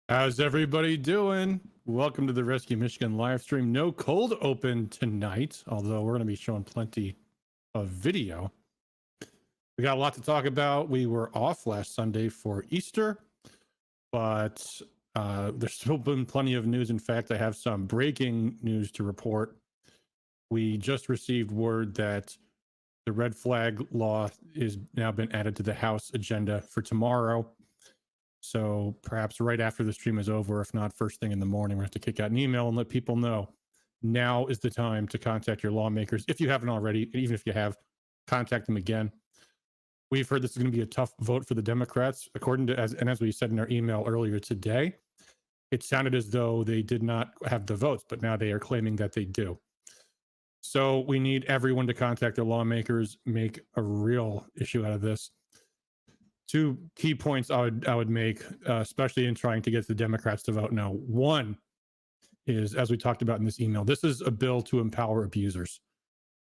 How's everybody doing? Welcome to the Rescue Michigan live stream. No cold open tonight, although we're going to be showing plenty of video. We got a lot to talk about. We were off last Sunday for Easter, but there's still been plenty of news. In fact, I have some breaking news to report. We just received word that the red flag law is now been added to the House agenda for tomorrow. So perhaps right after the stream is over, if not first thing in the morning, we have to kick out an email and let people know now is the time to contact your lawmakers. If you haven't already, even if you have, contact them again. We've heard this is going to be a tough vote for the Democrats, according to, as we said in our email earlier today, it sounded as though they did not have the votes, but now they are claiming that they do. So we need everyone to contact their lawmakers, make a real issue out of this. Two key points I would make, especially in trying to get the Democrats to vote no. One is, as we talked about in this email, this is a bill to empower abusers.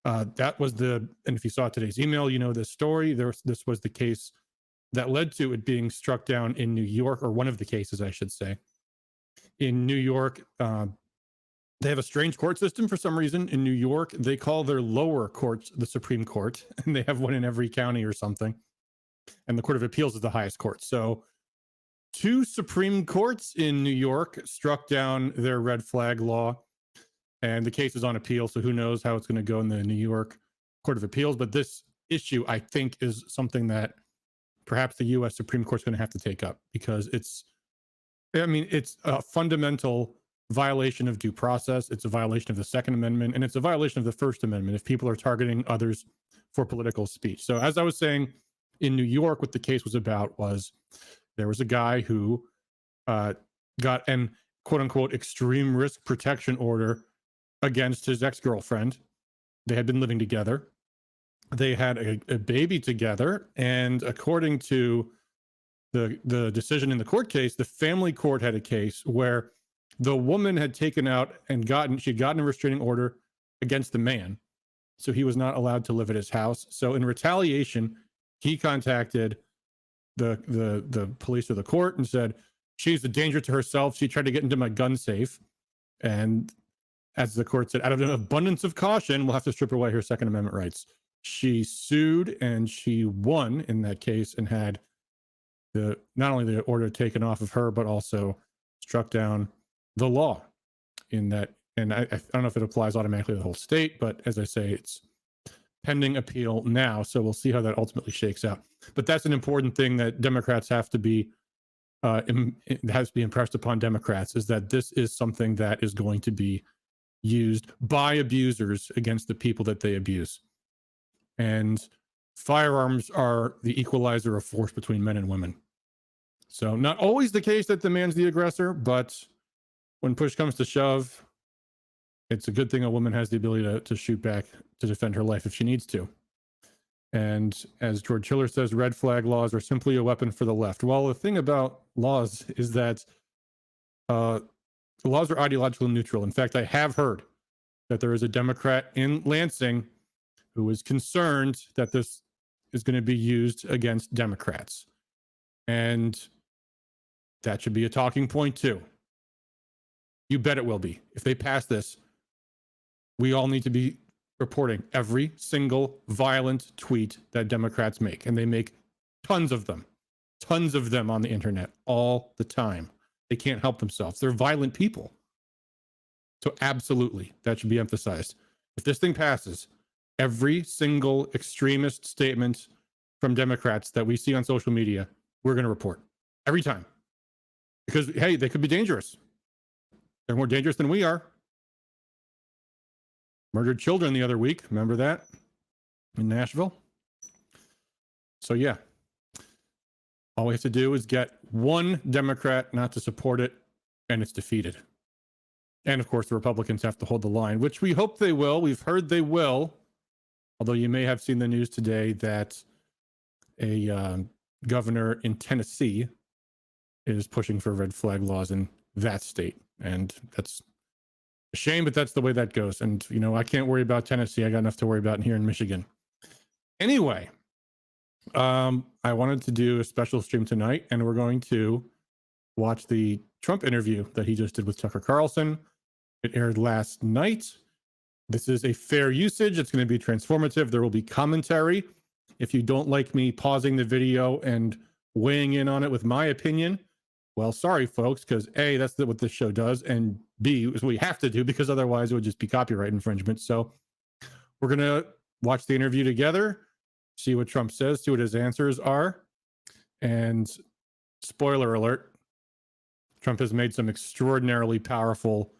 That was and if you saw today's email, you know this story. This was the case that led to it being struck down in New York, or one of the cases, I should say. In New York, they have a strange court system for some reason. In New York, they call their lower courts the Supreme Court, and they have one in every county or something. And the Court of Appeals is the highest court. So 2 Supreme Courts in New York struck down their red flag law, and the case is on appeal. So who knows how it's going to go in the New York Court of Appeals. But this issue, I think, is something that perhaps the U.S. Supreme Court is going to have to take up, because it's a fundamental violation of due process. It's a violation of the Second Amendment, and it's a violation of the First Amendment if people are targeting others for political speech. So as I was saying, in New York, what the case was about was there was a guy who got an quote unquote extreme risk protection order against his ex-girlfriend. They had been living together. They had a baby together. And according to the decision in the court case, the family court had a case where the woman had taken out and she'd gotten a restraining order against the man. So he was not allowed to live at his house. So in retaliation, he contacted the police or the court and said, she's a danger to herself. She tried to get into my gun safe. And as the court said, out of an abundance of caution, we'll have to strip away her Second Amendment rights. She sued and she won in that case, and had not only the order taken off of her, but also struck down the law in that. And I don't know if it applies automatically to the whole state, but as I say, it's pending appeal now, so we'll see how that ultimately shakes out. But that's an important thing that Democrats have to be, it has to be impressed upon Democrats, is that this is something that is going to be used by abusers against the people that they abuse. And firearms are the equalizer of force between men and women. So not always the case that the man's the aggressor, but when push comes to shove, it's a good thing a woman has the ability to shoot back to defend her life if she needs to. And as George Chiller says, red flag laws are simply a weapon for the left. Well, the thing about laws is that laws are ideologically neutral. In fact, I have heard that there is a Democrat in Lansing who is concerned that this is going to be used against Democrats. And that should be a talking point too. You bet it will be. If they pass this, we all need to be reporting every single violent tweet that Democrats make. And they make tons of them on the internet all the time. They can't help themselves. They're violent people. So absolutely, that should be emphasized. If this thing passes, every single extremist statement from Democrats that we see on social media, we're going to report every time. Because, hey, they could be dangerous. They're more dangerous than we are. Murdered children the other week. Remember that? In Nashville. So yeah. All we have to do is get one Democrat not to support it, and it's defeated. And of course, the Republicans have to hold the line, which we hope they will. We've heard they will. Although you may have seen the news today that a governor in Tennessee is pushing for red flag laws in that state. And that's a shame, but that's the way that goes. And, you know, I can't worry about Tennessee. I got enough to worry about here in Michigan. Anyway, I wanted to do a special stream tonight, and we're going to watch the Trump interview that he just did with Tucker Carlson. It aired last night. This is a fair usage. It's going to be transformative. There will be commentary. If you don't like me pausing the video and weighing in on it with my opinion, well, sorry, folks, because A, that's what this show does, and B, is what we have to do, because otherwise it would just be copyright infringement. So we're going to watch the interview together, see what Trump says, see what his answers are. And spoiler alert, Trump has made some extraordinarily powerful,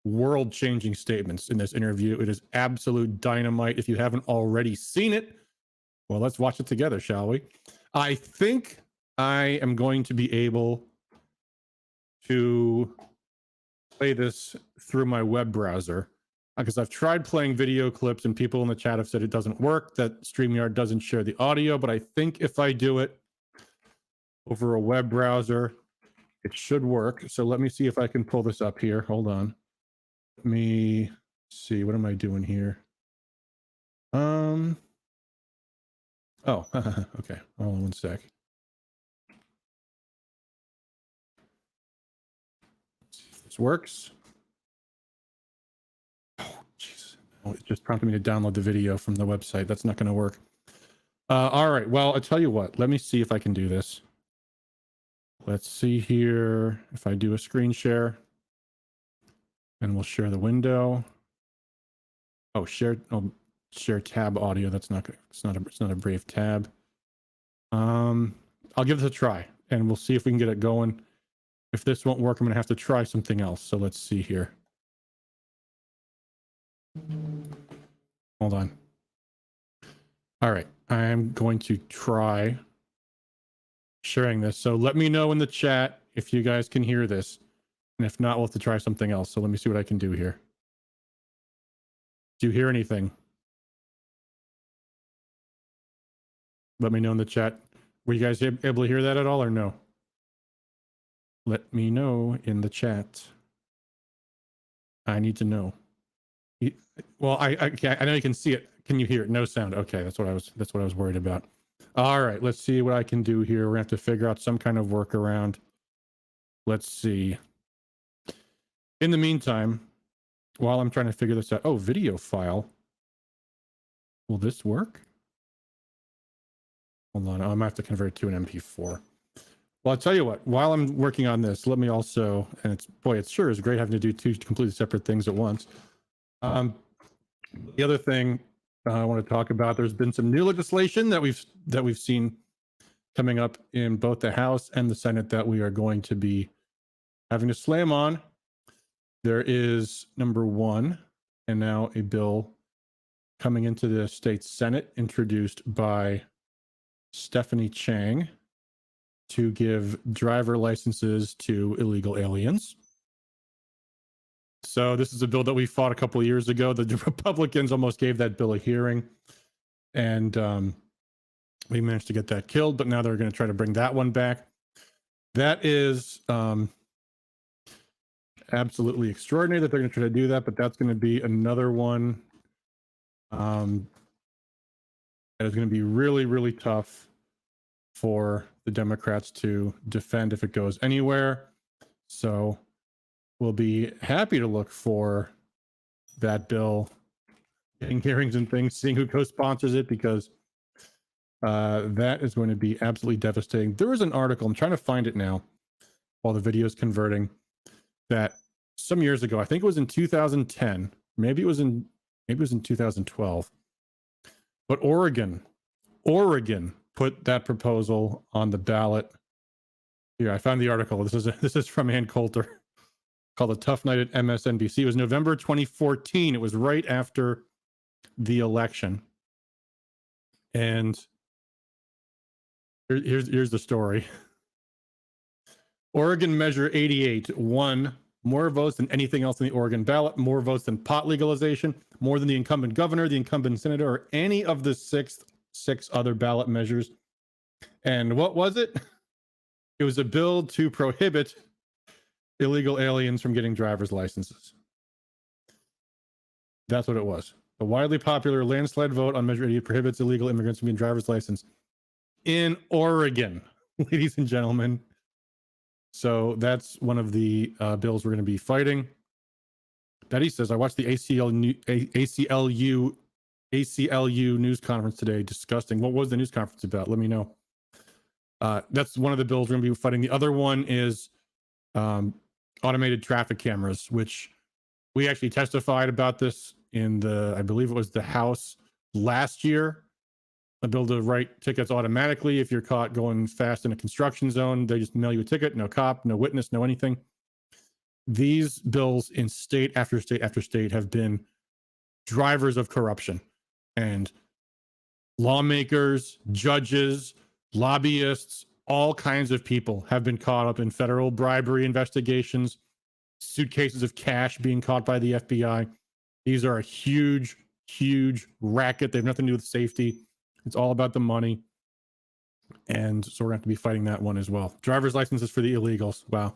world-changing statements in this interview. It is absolute dynamite. If you haven't already seen it, well, let's watch it together, shall we? I think I am going to be able to play this through my web browser, because I've tried playing video clips and people in the chat have said it doesn't work, that StreamYard doesn't share the audio, but I think if I do it over a web browser, it should work. So let me see if I can pull this up here. Hold on. Let me see. What am I doing here? Oh, okay. Hold on one sec. Let's see if this works. Oh, jeez. Oh, it just prompted me to download the video from the website. That's not going to work. All right. Well, I'll tell you what. Let me see if I can do this. Let's see here if I do a screen share, and we'll share the window. Oh, share tab audio. That's not good. It's not a Brave tab. I'll give this a try, and we'll see if we can get it going. If this won't work, I'm gonna have to try something else. So let's see here. Hold on. All right, I'm going to try sharing this. So let me know in the chat if you guys can hear this. And if not, we'll have to try something else. So let me see what I can do here. Do you hear anything? Let me know in the chat. Were you guys able to hear that at all or no? Let me know in the chat. I need to know. Well, I know you can see it. Can you hear it? No sound. Okay, that's what I was worried about. All right, let's see what I can do here. We're gonna have to figure out some kind of workaround. Let's see. In the meantime, while I'm trying to figure this out, oh, video file. Will this work? Hold on, I'm gonna have to convert it to an MP4. Well, I'll tell you what, while I'm working on this, let me also, and it sure is great having to do two completely separate things at once. The other thing I want to talk about, there's been some new legislation that we've seen coming up in both the House and the Senate that we are going to be having to slam on. There is number one, and now a bill coming into the state Senate introduced by Stephanie Chang to give driver licenses to illegal aliens. So this is a bill that we fought a couple of years ago. The Republicans almost gave that bill a hearing, and we managed to get that killed, but now they're going to try to bring that one back. That is absolutely extraordinary that they're going to try to do that, but that's going to be another one that is going to be really, really tough for the Democrats to defend if it goes anywhere. So we'll be happy to look for that bill, getting hearings and things, seeing who co-sponsors it, because that is going to be absolutely devastating. There was an article, I'm trying to find it now while the video is converting, that some years ago, I think it was in 2010, maybe it was in 2012, but Oregon put that proposal on the ballot. Here, I found the article. This is from Ann Coulter, called A Tough Night at MSNBC. It was November 2014. It was right after the election. And here's the story. Oregon Measure 88 won more votes than anything else in the Oregon ballot, more votes than pot legalization, more than the incumbent governor, the incumbent senator, or any of the six other ballot measures. And what was it? It was a bill to prohibit illegal aliens from getting driver's licenses. That's what it was. The widely popular landslide vote on Measure 88 prohibits illegal immigrants from getting driver's license in Oregon, ladies and gentlemen. So that's one of the bills we're going to be fighting. Betty says, I watched the ACLU news conference today. Disgusting. What was the news conference about? Let me know. That's one of the bills we're going to be fighting. The other one is automated traffic cameras, which we actually testified about this in the, I believe it was the House last year. A bill to write tickets automatically if you're caught going fast in a construction zone. They just mail you a ticket, no cop, no witness, no anything. These bills in state after state after state have been drivers of corruption, and lawmakers, judges, lobbyists, all kinds of people have been caught up in federal bribery investigations, suitcases of cash being caught by the FBI. These are a huge, huge racket. They have nothing to do with safety. It's all about the money. And so we're going to have to be fighting that one as well. Driver's licenses for the illegals. Wow.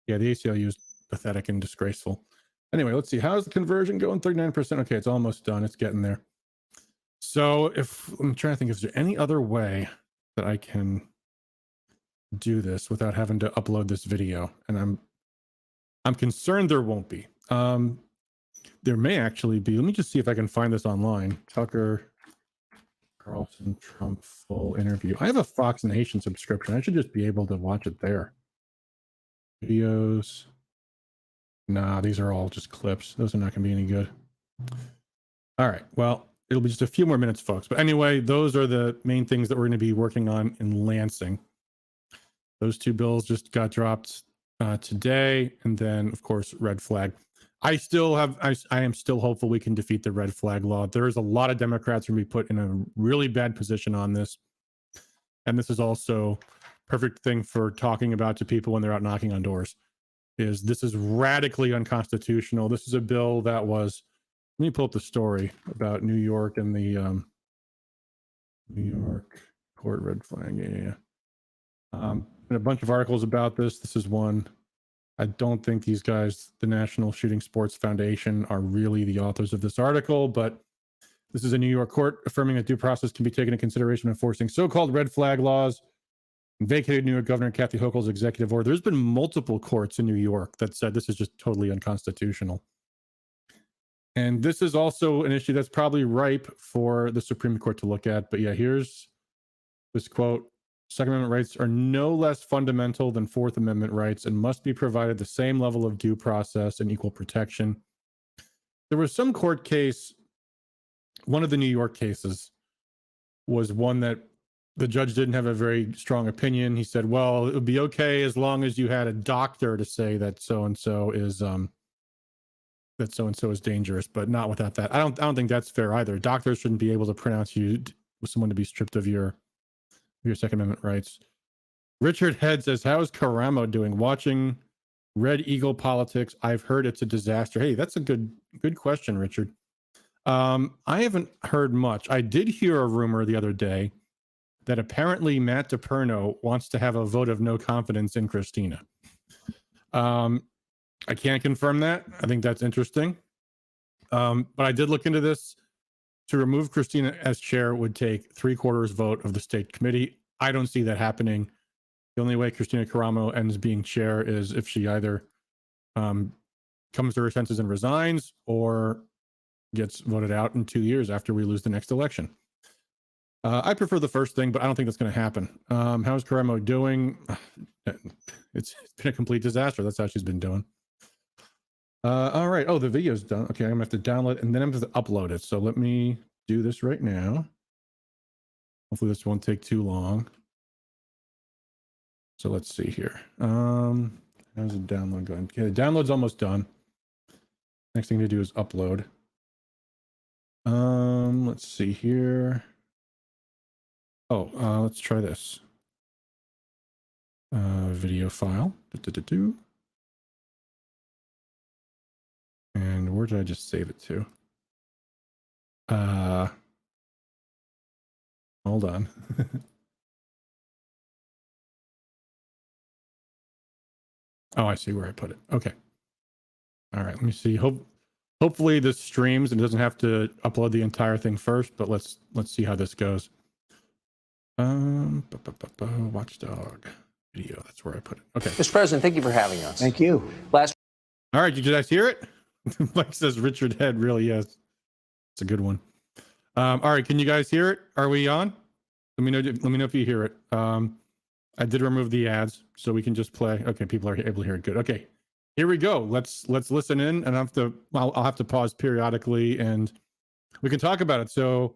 Yeah, the ACLU is pathetic and disgraceful. Anyway, let's see. How's the conversion going? 39%. Okay, it's almost done. It's getting there. So I'm trying to think, is there any other way that I can do this without having to upload this video? And I'm concerned there won't be. There may actually be. Let me just see if I can find this online. Tucker Carlson Trump full interview. I have a Fox Nation subscription. I should just be able to watch it there. Videos. Nah, these are all just clips. Those are not going to be any good. All right. Well, it'll be just a few more minutes, folks. But anyway, those are the main things that we're going to be working on in Lansing. Those two bills just got dropped today. And then, of course, red flag. I am still hopeful we can defeat the red flag law. There's a lot of Democrats who will be put in a really bad position on this. And this is also perfect thing for talking about to people when they're out knocking on doors. This is radically unconstitutional. This is a bill that was, let me pull up the story about New York and the New York court red flag. Yeah. And a bunch of articles about this. This is one. I don't think these guys, the National Shooting Sports Foundation, are really the authors of this article, but this is a New York court affirming that due process can be taken into consideration when enforcing so-called red flag laws and vacated New York Governor Kathy Hochul's executive order. There's been multiple courts in New York that said this is just totally unconstitutional. And this is also an issue that's probably ripe for the Supreme Court to look at. But yeah, here's this quote. Second Amendment rights are no less fundamental than Fourth Amendment rights and must be provided the same level of due process and equal protection. There was some court case, one of the New York cases was one that the judge didn't have a very strong opinion. He said, well, it would be okay as long as you had a doctor to say that so-and-so is dangerous, but not without that. I don't think that's fair either. Doctors shouldn't be able to pronounce you with someone to be stripped of your Second Amendment rights. Richard Head says, how is Karamo doing? Watching Red Eagle politics. I've heard it's a disaster. Hey, that's a good question, Richard. I haven't heard much. I did hear a rumor the other day that apparently Matt DePerno wants to have a vote of no confidence in Christina. I can't confirm that. I think that's interesting. But I did look into this. To remove Christina as chair would take 3/4 vote of the state committee. I don't see that happening. The only way Christina Karamo ends being chair is if she either comes to her senses and resigns or gets voted out in 2 years after we lose the next election. I prefer the first thing, but I don't think that's going to happen. How's Karamo doing? It's been a complete disaster. That's how she's been doing. All right. Oh, the video's done. Okay, I'm gonna have to download it and then I'm gonna upload it. So let me do this right now. Hopefully this won't take too long. So let's see here. How's the download going? Okay, the download's almost done. Next thing to do is upload. Let's see here. Oh, let's try this. Video file. And where did I just save it to? Hold on. Oh, I see where I put it. Okay. All right, let me see. Hopefully this streams and doesn't have to upload the entire thing first, but let's see how this goes. Watchdog Video. That's where I put it. Okay. Mr. President, thank you for having us. Thank you. All right. Did you guys hear it? Mike says Richard Head. Really, yes. It's a good one. All right. Can you guys hear it? Are we on? Let me know if you hear it. I did remove the ads, so we can just play. Okay. People are able to hear it. Good. Okay. Here we go. Let's listen in, and I'll have to pause periodically, and we can talk about it. So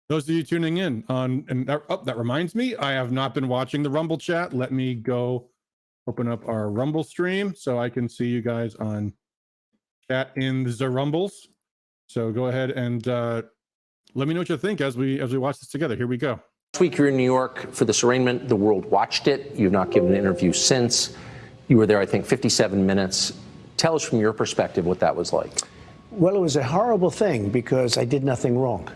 those of you tuning in that reminds me, I have not been watching the Rumble chat. Let me go open up our Rumble stream so I can see you guys on chat in the Rumbles. So go ahead and let me know what you think as we watch this together. Here we go. Last week you were in New York for this arraignment. The world watched it. You've not given an interview since. You were there, I think, 57 minutes. Tell us from your perspective what that was like. Well, it was a horrible thing because I did nothing wrong.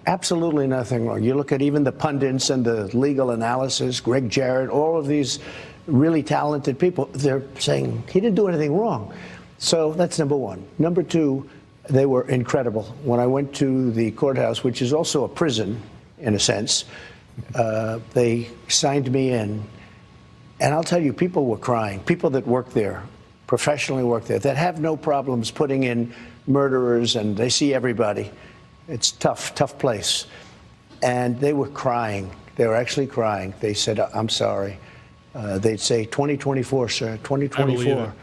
Absolutely nothing wrong. You look at even the pundits and the legal analysis, Greg Jarrett, all of these really talented people, they're saying he didn't do anything wrong. So that's number one. Number two, they were incredible. When I went to the courthouse, which is also a prison in a sense, they signed me in. And I'll tell you, people were crying. People that work there, professionally work there, that have no problems putting in murderers, and they see everybody. It's tough place. And they were crying. They were actually crying. They said, I'm sorry. They'd say, 2024, sir, 2024.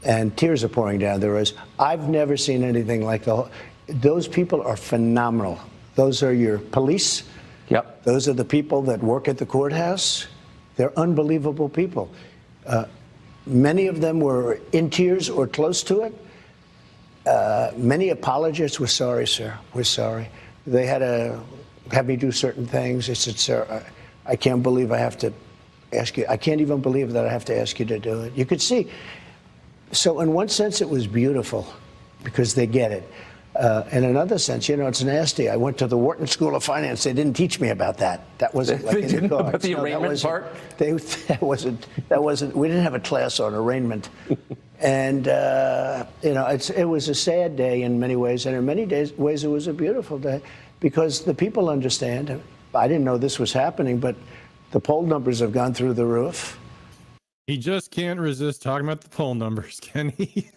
And tears are pouring down their eyes. I've never seen anything like those people are phenomenal. Those are your police. Yep. Those are the people that work at the courthouse. They're unbelievable people. Many of them were in tears or close to it. Many apologists were sorry, sir. We're sorry. They had to have me do certain things. They said, sir, I can't believe I have to ask you. I can't even believe that I have to ask you to do it. You could see. So in one sense, it was beautiful because they get it. In another sense, you know, it's nasty. I went to the Wharton School of Finance. They didn't teach me about that. That wasn't like in the cards. About the arraignment part? That wasn't. We didn't have a class on arraignment. And, you know, it was a sad day in many ways, and in many ways it was a beautiful day because the people understand. I didn't know this was happening, but the poll numbers have gone through the roof. He just can't resist talking about the poll numbers, can he?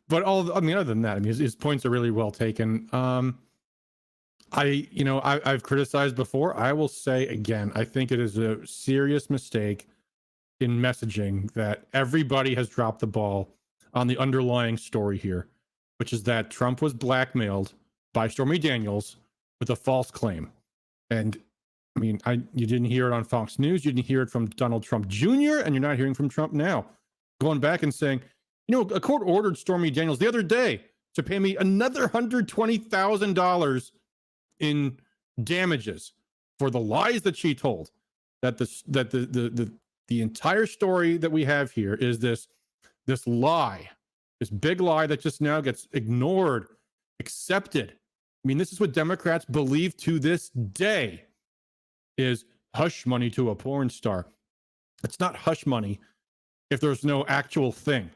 But other than that, I mean, his points are really well taken. I've criticized before. I will say again, I think it is a serious mistake in messaging that everybody has dropped the ball on the underlying story here, which is that Trump was blackmailed by Stormy Daniels with a false claim. And I mean, you didn't hear it on Fox News. You didn't hear it from Donald Trump Jr., and you're not hearing from Trump now. Going back and saying, you know, a court ordered Stormy Daniels the other day to pay me another $120,000 in damages for the lies that she told. That the entire story that we have here is this lie, this big lie that just now gets ignored, accepted. I mean, this is what Democrats believe to this day is hush money to a porn star. It's not hush money if there's no actual thing.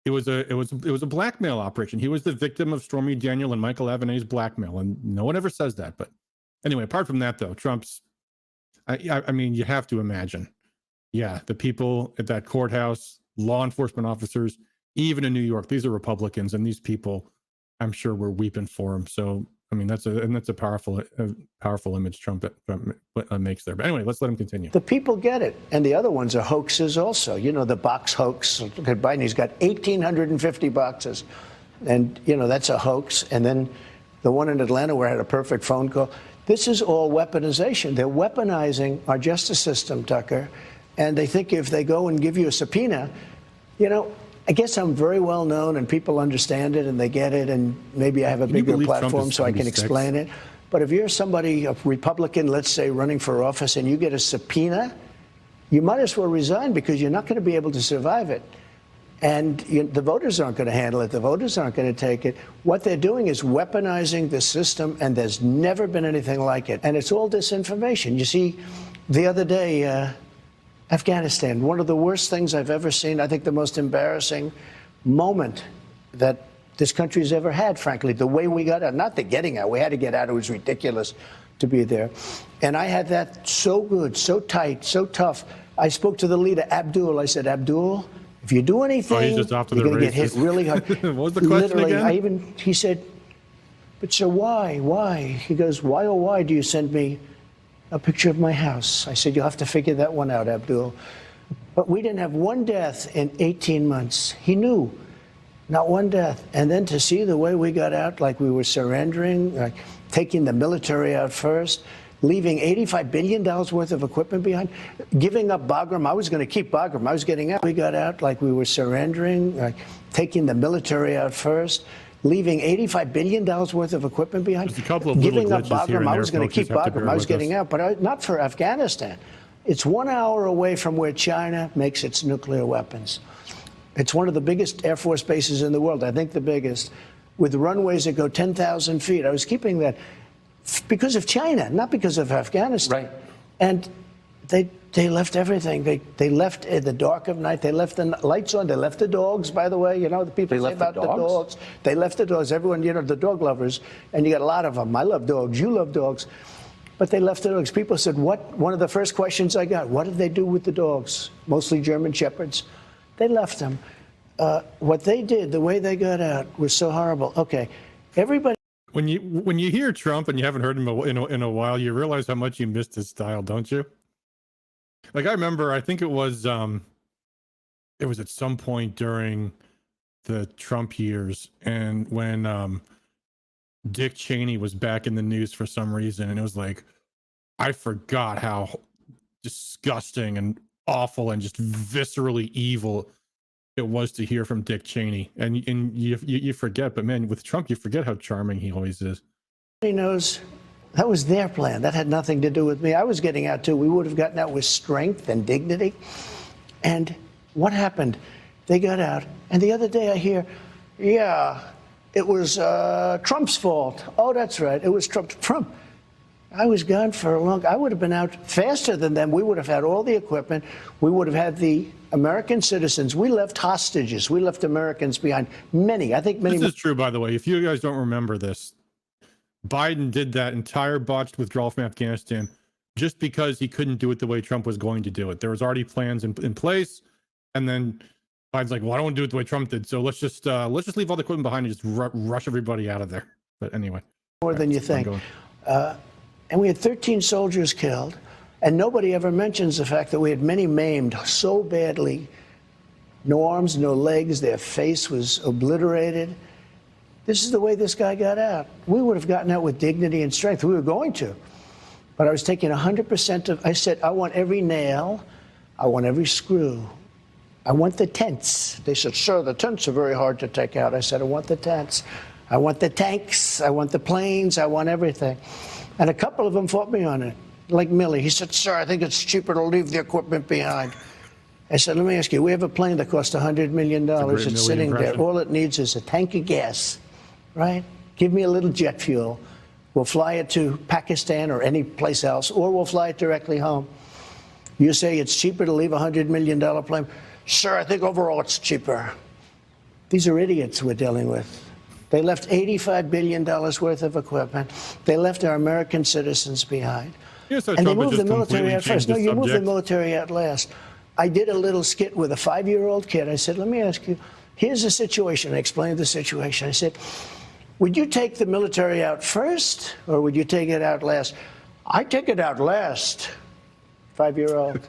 It was a blackmail operation. He was the victim of Stormy Daniels and Michael Avenat's blackmail, and no one ever says that. But anyway, apart from that, though, Trump's. I mean, you have to imagine. Yeah, the people at that courthouse, law enforcement officers, even in New York, these are Republicans, and these people, I'm sure, were weeping for him. So, I mean, that's a powerful image Trump makes there. But anyway, let's let him continue. The people get it, and the other ones are hoaxes also. You know, the box hoax. Look at Biden; he's got 1,850 boxes, and you know that's a hoax. And then the one in Atlanta where I had a perfect phone call. This is all weaponization. They're weaponizing our justice system, Tucker, and they think if they go and give you a subpoena, you know. I guess I'm very well known and people understand it and they get it, and maybe I have a bigger platform so I can explain it. But if you're somebody, a Republican, let's say, running for office, and you get a subpoena, you might as well resign because you're not going to be able to survive it. And the voters aren't going to handle it. The voters aren't going to take it. What they're doing is weaponizing the system, and there's never been anything like it. And it's all disinformation. You see, the other day, Afghanistan, one of the worst things I've ever seen. I think the most embarrassing moment that this country's ever had, frankly, the way we got out, not the getting out. We had to get out. It was ridiculous to be there. And I had that so good, so tight, so tough. I spoke to the leader, Abdul. I said, Abdul, if you do anything, just off to you're the going to get hit races. really hard. What was the question Literally, again? he said, but sir, why? Why? He goes, why, oh, why do you send me a picture of my house? I said, you'll have to figure that one out, Abdul. But we didn't have one death in 18 months. He knew, not one death. And then to see the way we got out, like we were surrendering, like taking the military out first, leaving $85 billion worth of equipment behind, giving up Bagram. I was going to keep Bagram. I was getting out. We got out like we were surrendering, like taking the military out first, leaving $85 billion worth of equipment behind, There's a couple of giving little up glitches here Bagram. and I there, was going to folks. keep Just have to Bagram. bear I was with getting us. out, but not for Afghanistan. It's 1 hour away from where China makes its nuclear weapons. It's one of the biggest Air Force bases in the world, I think the biggest, with runways that go 10,000 feet. I was keeping that because of China, not because of Afghanistan. Right. And they left everything. They left in the dark of night. They left the lights on. They left the dogs, by the way. You know, the people They say left the about the dogs? dogs. They left the dogs. Everyone, you know, the dog lovers, and you got a lot of them. I love dogs. You love dogs. But they left the dogs. People said, what? One of the first questions I got, what did they do with the dogs? Mostly German Shepherds. They left them. What they did, the way they got out, was so horrible. Okay, everybody. When you hear Trump and you haven't heard him in a while, you realize how much you missed his style, don't you? Like I remember, I think it was at some point during the Trump years, and when Dick Cheney was back in the news for some reason, and it was like, I forgot how disgusting and awful and just viscerally evil it was to hear from Dick Cheney. And you forget, but man, with Trump, you forget how charming he always is. He knows that was their plan. That had nothing to do with me. I was getting out too. We would have gotten out with strength and dignity. And what happened? They got out. And the other day I hear, yeah, it was Trump's fault. Oh, that's right. It was Trump. I was gone for a long. I would have been out faster than them. We would have had all the equipment. We would have had the American citizens. We left hostages. We left Americans behind. Many. I think many. This is true, by the way. If you guys don't remember this, Biden did that entire botched withdrawal from Afghanistan just because he couldn't do it the way Trump was going to do it. There was already plans in place, and then Biden's like, "Well, I don't want to do it the way Trump did, so let's just leave all the equipment behind and just rush everybody out of there." But anyway, more than you think. And we had 13 soldiers killed, and nobody ever mentions the fact that we had many maimed so badly. No arms, no legs, their face was obliterated. This is the way this guy got out. We would have gotten out with dignity and strength. We were going to. But I was taking 100% of, I said, I want every nail, I want every screw. I want the tents. They said, sir, the tents are very hard to take out. I said, I want the tents. I want the tanks. I want the planes. I want everything. And a couple of them fought me on it, like Milley. He said, sir, I think it's cheaper to leave the equipment behind. I said, let me ask you, we have a plane that cost $100 million. It's sitting there. All it needs is a tank of gas, right? Give me a little jet fuel. We'll fly it to Pakistan or any place else, or we'll fly it directly home. You say it's cheaper to leave a $100 million plane. Sir, I think overall it's cheaper. These are idiots we're dealing with. They left $85 billion worth of equipment. They left our American citizens behind. Yes, and they moved the military out first. No, you moved the military out last. I did a little skit with a 5-year-old kid. I said, let me ask you, here's the situation. I explained the situation. I said, would you take the military out first, or would you take it out last? I take it out last, 5-year-old.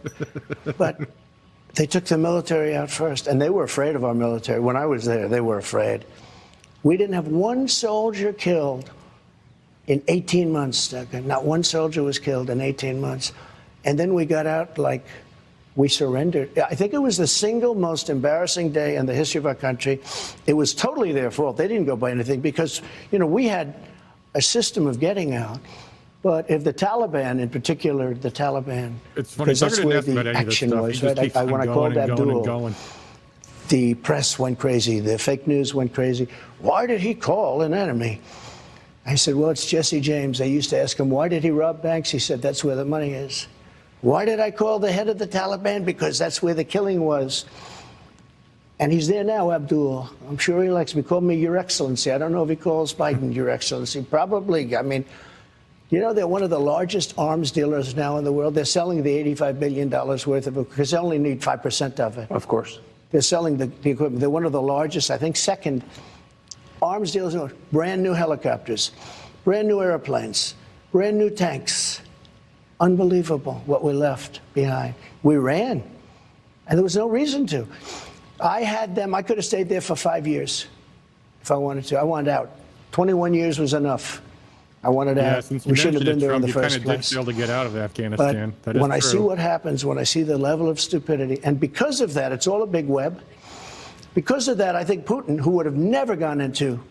But they took the military out first, and they were afraid of our military. When I was there, they were afraid. We didn't have one soldier killed in 18 months, Tucker. Not one soldier was killed in 18 months. And then we got out like we surrendered. I think it was the single most embarrassing day in the history of our country. It was totally their fault. They didn't go by anything because, you know, we had a system of getting out. But if the Taliban, in particular, the Taliban, it's funny, that's where the action was, right? When I called Abdul, the press went crazy. The fake news went crazy. Why did he call an enemy? I said, well, it's Jesse James. They used to ask him, why did he rob banks? He said, that's where the money is. Why did I call the head of the Taliban? Because that's where the killing was. And he's there now, Abdul. I'm sure he likes me. He called me Your Excellency. I don't know if he calls Biden Your Excellency. Probably. I mean, You know, they're one of the largest arms dealers now in the world. They're selling the $85 billion worth of it because they only need 5% of it. Of course. They're selling the equipment. They're one of the largest, I think, second arms dealers. Brand new helicopters, brand new airplanes, brand new tanks. Unbelievable what we left behind. We ran, and there was no reason to. I had them. I could have stayed there for 5 years if I wanted to. I wanted out. 21 years was enough. I wanted out. We shouldn't have been there in the first place. You kind of did fail to get out of Afghanistan. But when I see what happens, when I see the level of stupidity, and because of that, it's all a big web. Because of that, I think Putin, who would have never gone into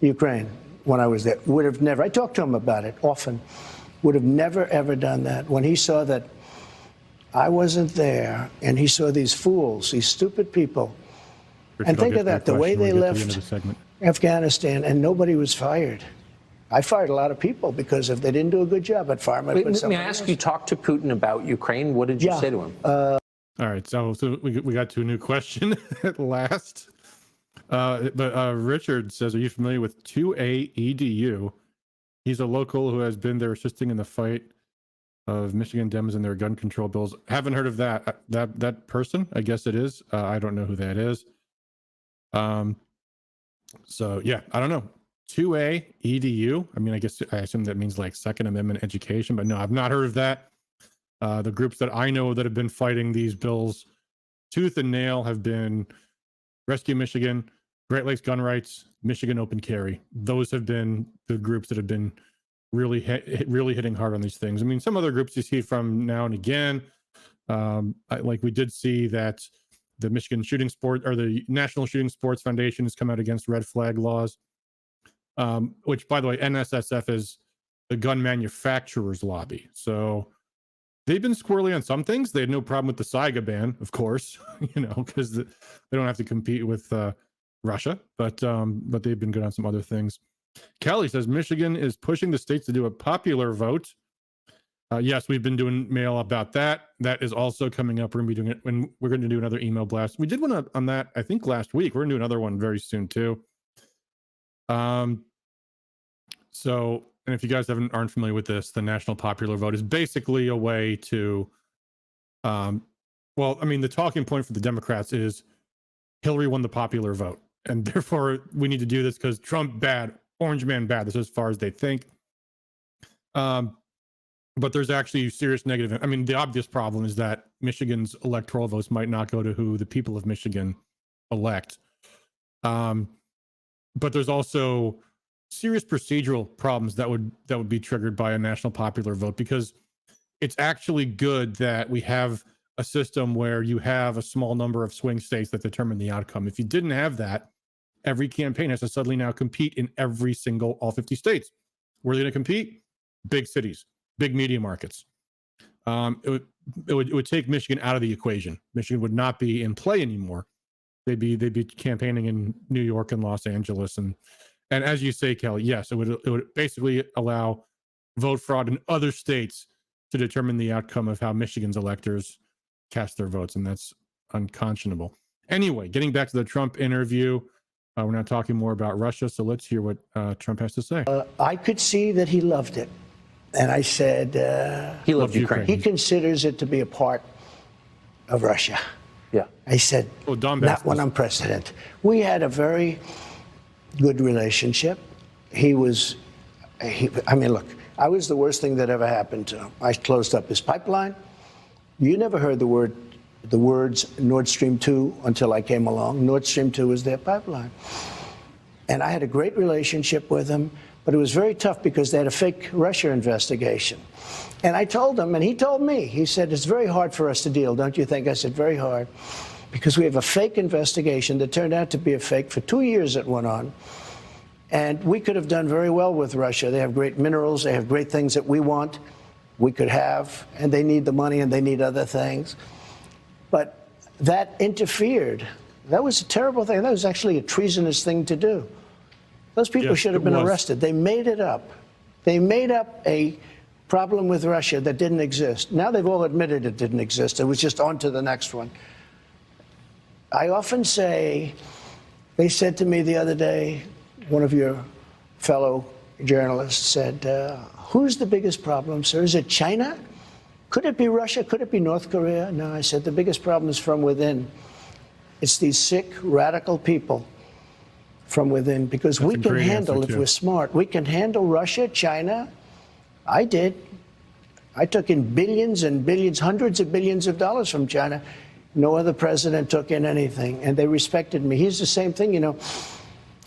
Ukraine when I was there, would have never. I talked to him about it often. Would have never, ever done that. When he saw that I wasn't there, and he saw these fools, these stupid people, Richard, and think of that, the way they left Afghanistan, and nobody was fired. I fired a lot of people because if they didn't do a good job, I'd fire them. May I ask you, talk to Putin about Ukraine? What did you say to him? All right, so we got to a new question at last. But Richard says, are you familiar with 2A EDU? He's a local who has been there assisting in the fight of Michigan Dems and their gun control bills. Haven't heard of that person. I guess it is. I don't know who that is. So yeah, I don't know. 2A EDU. I mean, I assume that means like Second Amendment education, but no, I've not heard of that. The groups that I know that have been fighting these bills tooth and nail have been Rescue Michigan, Great Lakes Gun Rights, Michigan Open Carry. Those have been the groups that have been really hitting hard on these things. I mean, some other groups you see from now and again, like we did see that the Michigan Shooting Sport or the National Shooting Sports Foundation has come out against red flag laws. Which, by the way, NSSF is the gun manufacturers lobby. So they've been squirrely on some things. They had no problem with the Saiga ban, of course, because they don't have to compete with Russia. But they've been good on some other things. Kelly says Michigan is pushing the states to do a popular vote. Yes, we've been doing mail about that. That is also coming up. We're going to be doing it when we're going to do another email blast. We did one on that, I think, last week. We're going to do another one very soon, too. So, and if you guys aren't familiar with this, the national popular vote is basically a way to, well, I mean, the talking point for the Democrats is Hillary won the popular vote. And therefore we need to do this because Trump bad, Orange man bad. This is as far as they think. But there's actually serious negative. I mean, the obvious problem is that Michigan's electoral votes might not go to who the people of Michigan elect. But there's also serious procedural problems that would be triggered by a national popular vote, because it's actually good that we have a system where you have a small number of swing states that determine the outcome. If you didn't have that, every campaign has to suddenly now compete in all 50 states. Where are they going to compete? Big cities, big media markets. It would take Michigan out of the equation. Michigan would not be in play anymore. They'd be campaigning in New York and Los Angeles, and as you say, Kelly, yes, it would basically allow vote fraud in other states to determine the outcome of how Michigan's electors cast their votes, and that's unconscionable. Anyway, getting back to the Trump interview, we're not talking more about Russia, so let's hear what Trump has to say. I could see that he loved it, and I said he loved Ukraine. He considers it to be a part of Russia. Yeah, I said, not when I'm president. We had a very good relationship. I mean, look, I was the worst thing that ever happened to him. I closed up his pipeline. You never heard the words Nord Stream 2 until I came along. Nord Stream 2 is their pipeline. And I had a great relationship with him, but it was very tough because they had a fake Russia investigation. And I told him, and he told me, he said, it's very hard for us to deal, don't you think? I said, very hard, because we have a fake investigation that turned out to be a fake. For 2 years it went on. And we could have done very well with Russia. They have great minerals. They have great things that we want, we could have, and they need the money and they need other things. But that interfered. That was a terrible thing. That was actually a treasonous thing to do. Those people should have been arrested. They made it up. They made up a problem with Russia that didn't exist. Now they've all admitted it didn't exist. It was just on to the next one. I often say, they said to me the other day, one of your fellow journalist said, who's the biggest problem, sir? Is it China? Could it be Russia? Could it be North Korea? No, I said, the biggest problem is from within. It's these sick, radical people from within, because we can handle, if we're smart, we can handle Russia, China. I did. I took in billions and billions, hundreds of billions of dollars from China. No other president took in anything, and they respected me. Here's the same thing, you know.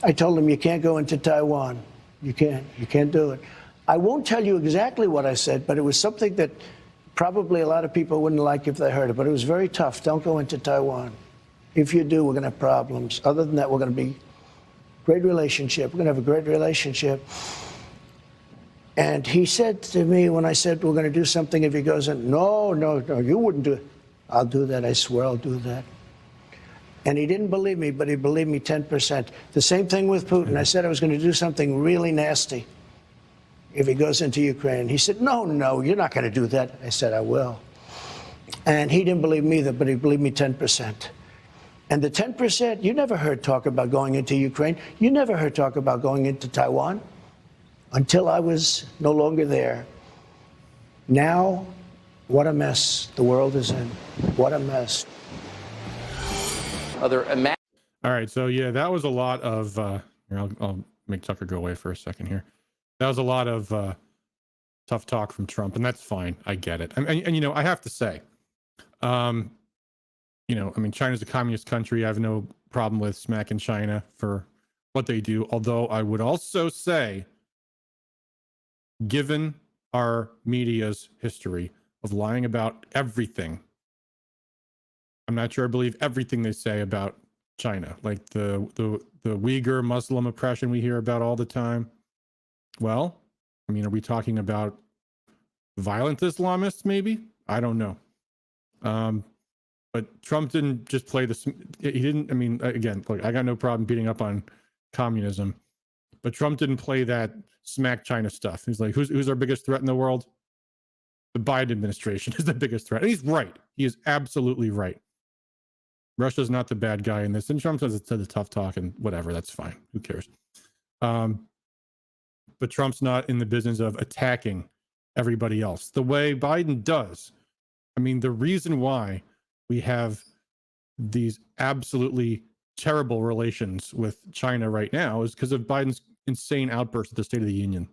I told him, you can't go into Taiwan. You can't do it. I won't tell you exactly what I said, but it was something that probably a lot of people wouldn't like if they heard it, but it was very tough. Don't go into Taiwan. If you do, we're going to have problems. Other than that, we're going to be great relationship. We're going to have a great relationship. And he said to me when I said we're going to do something, if he goes in, no, you wouldn't do it. I'll do that. I swear I'll do that. And he didn't believe me, but he believed me 10%. The same thing with Putin. I said I was going to do something really nasty if he goes into Ukraine. He said, no, you're not going to do that. I said, I will. And he didn't believe me either, but he believed me 10%. And the 10%, you never heard talk about going into Ukraine. You never heard talk about going into Taiwan until I was no longer there. Now, what a mess the world is in. What a mess. All right, so yeah, that was a lot of, I'll make Tucker go away for a second here. That was a lot of tough talk from Trump, and that's fine. I get it. And you know, I have to say, you know, I mean, China's a communist country. I have no problem with smacking China for what they do. Although I would also say, given our media's history of lying about everything, I'm not sure I believe everything they say about China, like the Uyghur Muslim oppression we hear about all the time. Well, I mean, are we talking about violent Islamists? Maybe, I don't know. But Trump didn't just play this. He didn't. I mean, again, look, I got no problem beating up on communism, but Trump didn't play that smack China stuff. He's like, who's our biggest threat in the world? The Biden administration is the biggest threat. And he's right. He is absolutely right. Russia's not the bad guy in this. And Trump said the tough talk and whatever. That's fine. Who cares? But Trump's not in the business of attacking everybody else the way Biden does. I mean, the reason why we have these absolutely terrible relations with China right now is because of Biden's insane outburst at the State of the Union.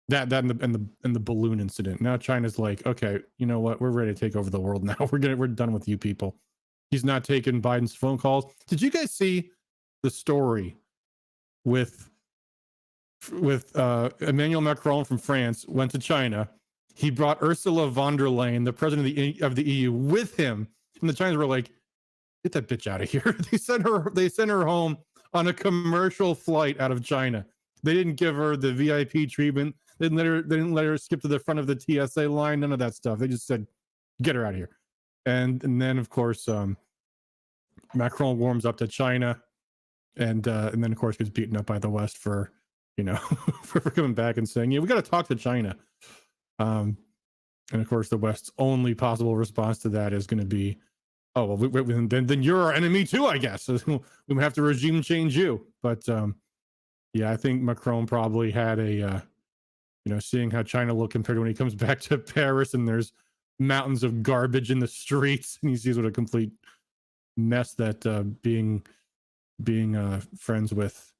That and the balloon incident. Now China's like, okay, you know what? We're ready to take over the world now. We're done with you people. He's not taking Biden's phone calls. Did you guys see the story with Emmanuel Macron from France went to China? He brought Ursula von der Leyen, the president of the EU, with him. And the Chinese were like, get that bitch out of here. They sent her home on a commercial flight out of China. They didn't give her the VIP treatment. They didn't let her skip to the front of the TSA line. None of that stuff. They just said, get her out of here. And then of course, Macron warms up to China, and then of course gets beaten up by the West for, you know, for coming back and saying, yeah, we got to talk to China. And of course, the West's only possible response to that is going to be, oh, well, then you're our enemy too, I guess. We have to regime change you. But yeah, I think Macron probably had a, you know, seeing how China will compared to when he comes back to Paris and there's mountains of garbage in the streets, and he sees what a complete mess that being friends with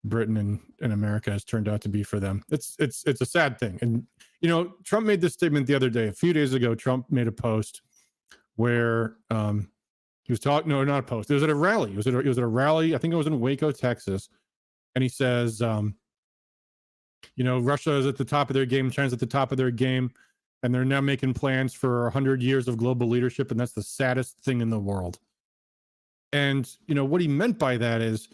Britain and America has turned out to be for them. It's a sad thing. And you know, Trump made this statement the other day. A few days ago, Trump made a post where he was talking. No, not a post. It was at a rally. It was at a rally. I think it was in Waco, Texas. And he says, you know, Russia is at the top of their game. China's at the top of their game. And they're now making plans for 100 years of global leadership. And that's the saddest thing in the world. And, you know, what he meant by that is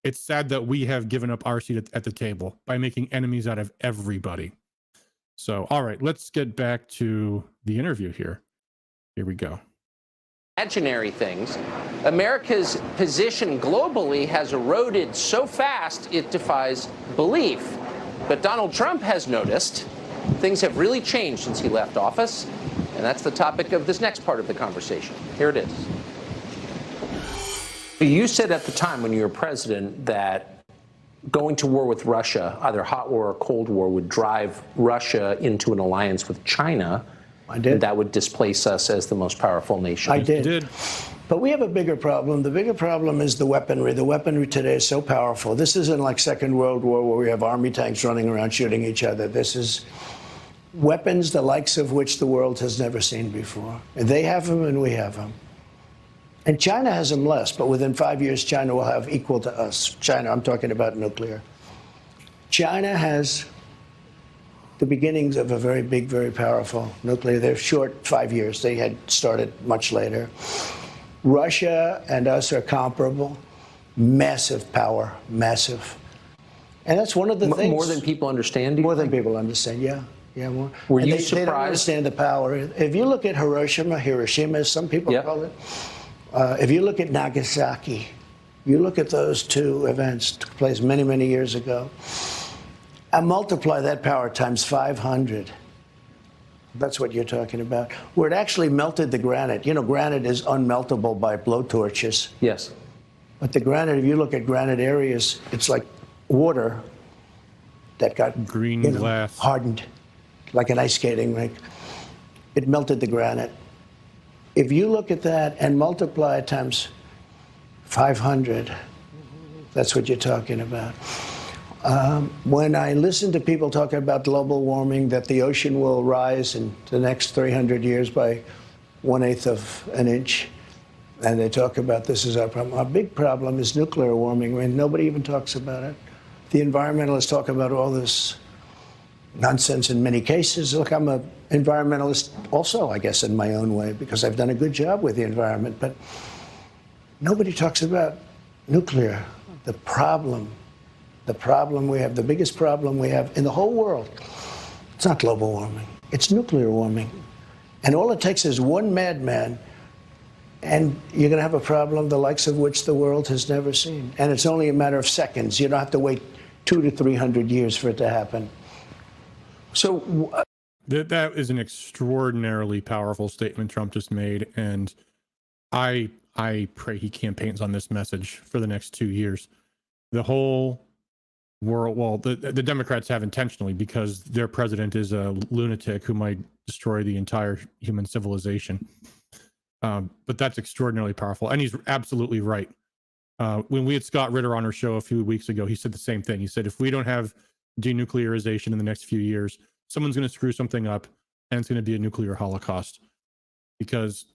it's sad that we have given up our seat at the table by making enemies out of everybody. So, all right, let's get back to the interview here. Here we go. Imaginary things. America's position globally has eroded so fast it defies belief. But Donald Trump has noticed things have really changed since he left office, and that's the topic of this next part of the conversation. Here it is. You said at the time when you were president that going to war with Russia, either hot war or cold war, would drive Russia into an alliance with China. I did. And that would displace us as the most powerful nation. I did. You did. But we have a bigger problem. The bigger problem is the weaponry. The weaponry today is so powerful. This isn't like Second World War where we have army tanks running around shooting each other. This is weapons the likes of which the world has never seen before. And they have them and we have them. And China has them less, but within 5 years, China will have equal to us. China, I'm talking about nuclear. China has the beginnings of a very big, very powerful nuclear. They're short 5 years. They had started much later. Russia and us are comparable. Massive power, massive. And that's one of the things. More than people understand? More than people understand, yeah. Yeah, more. Were you surprised? They don't understand the power. If you look at Hiroshima, as some people call it, if you look at Nagasaki, you look at those two events, took place many, many years ago, and multiply that power times 500. That's what you're talking about. Where it actually melted the granite. You know, granite is unmeltable by blowtorches. Yes. But the granite, if you look at granite areas, it's like water that got green glass hardened, like an ice skating rink. It melted the granite. If you look at that and multiply it times 500, that's what you're talking about. When I listen to people talking about global warming, that the ocean will rise in the next 300 years by 1/8 of an inch, and they talk about this is our problem. Our big problem is nuclear warming, and nobody even talks about it. The environmentalists talk about all this nonsense in many cases. Look, I'm an environmentalist also, I guess, in my own way, because I've done a good job with the environment, but nobody talks about nuclear, the problem we have, the biggest problem we have in the whole world. It's not global warming, it's nuclear warming. And all it takes is one madman, and you're going to have a problem the likes of which the world has never seen. And it's only a matter of seconds. You don't have to wait 200 to 300 years for it to happen. So that is an extraordinarily powerful statement Trump just made, and I pray he campaigns on this message for the next 2 years. The whole world, well, the Democrats have intentionally, because their president is a lunatic who might destroy the entire human civilization. But that's extraordinarily powerful, and he's absolutely right. When we had Scott Ritter on our show a few weeks ago, he said the same thing. He said, if we don't have denuclearization in the next few years, someone's going to screw something up, and it's going to be a nuclear holocaust. Because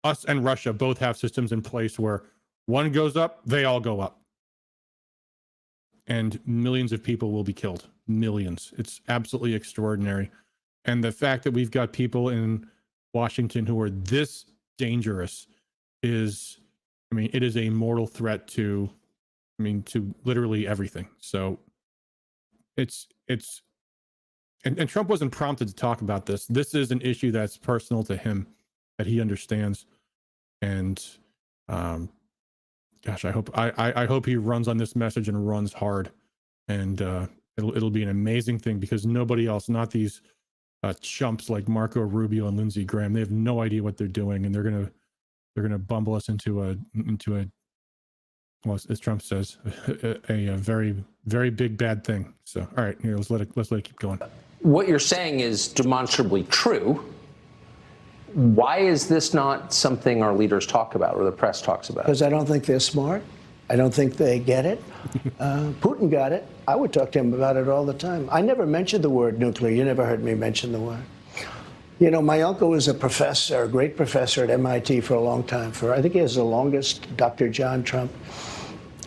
us and Russia both have systems in place where one goes up, they all go up. And millions of people will be killed. Millions. It's absolutely extraordinary. And the fact that we've got people in Washington who are this dangerous is, I mean, it is a mortal threat to, I mean, to literally everything. So and Trump wasn't prompted to talk about this. This is an issue that's personal to him, that he understands. And gosh, I hope he runs on this message and runs hard. And it'll be an amazing thing, because nobody else, not these chumps like Marco Rubio and Lindsey Graham, they have no idea what they're doing, and they're gonna bumble us into a well, as Trump says, a very, very big bad thing. So, all right, here, let's let it keep going. What you're saying is demonstrably true. Why is this not something our leaders talk about or the press talks about? Because I don't think they're smart. I don't think they get it. Putin got it. I would talk to him about it all the time. I never mentioned the word nuclear. You never heard me mention the word. You know, my uncle was a professor, a great professor at MIT for a long time. I think he has the longest, Dr. John Trump.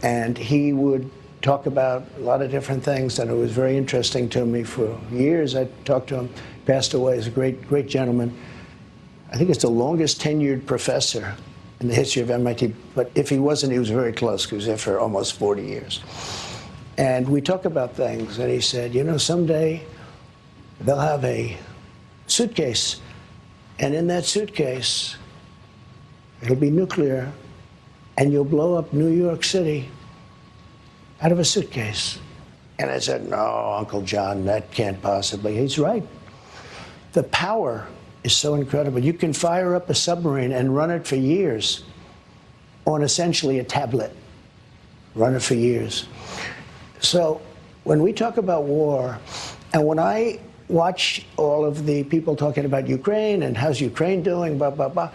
And he would talk about a lot of different things, and it was very interesting to me. For years, I talked to him. Passed away. He's a great, great gentleman. I think it's the longest tenured professor in the history of MIT. But if he wasn't, he was very close. He was there for almost 40 years. And we talk about things, and he said, you know, someday they'll have a suitcase, and in that suitcase, it'll be nuclear, and you'll blow up New York City out of a suitcase. And I said, no, Uncle John, that can't possibly. He's right. The power is so incredible. You can fire up a submarine and run it for years on essentially a tablet. Run it for years. So when we talk about war, and when I watch all of the people talking about Ukraine and how's Ukraine doing, blah, blah, blah,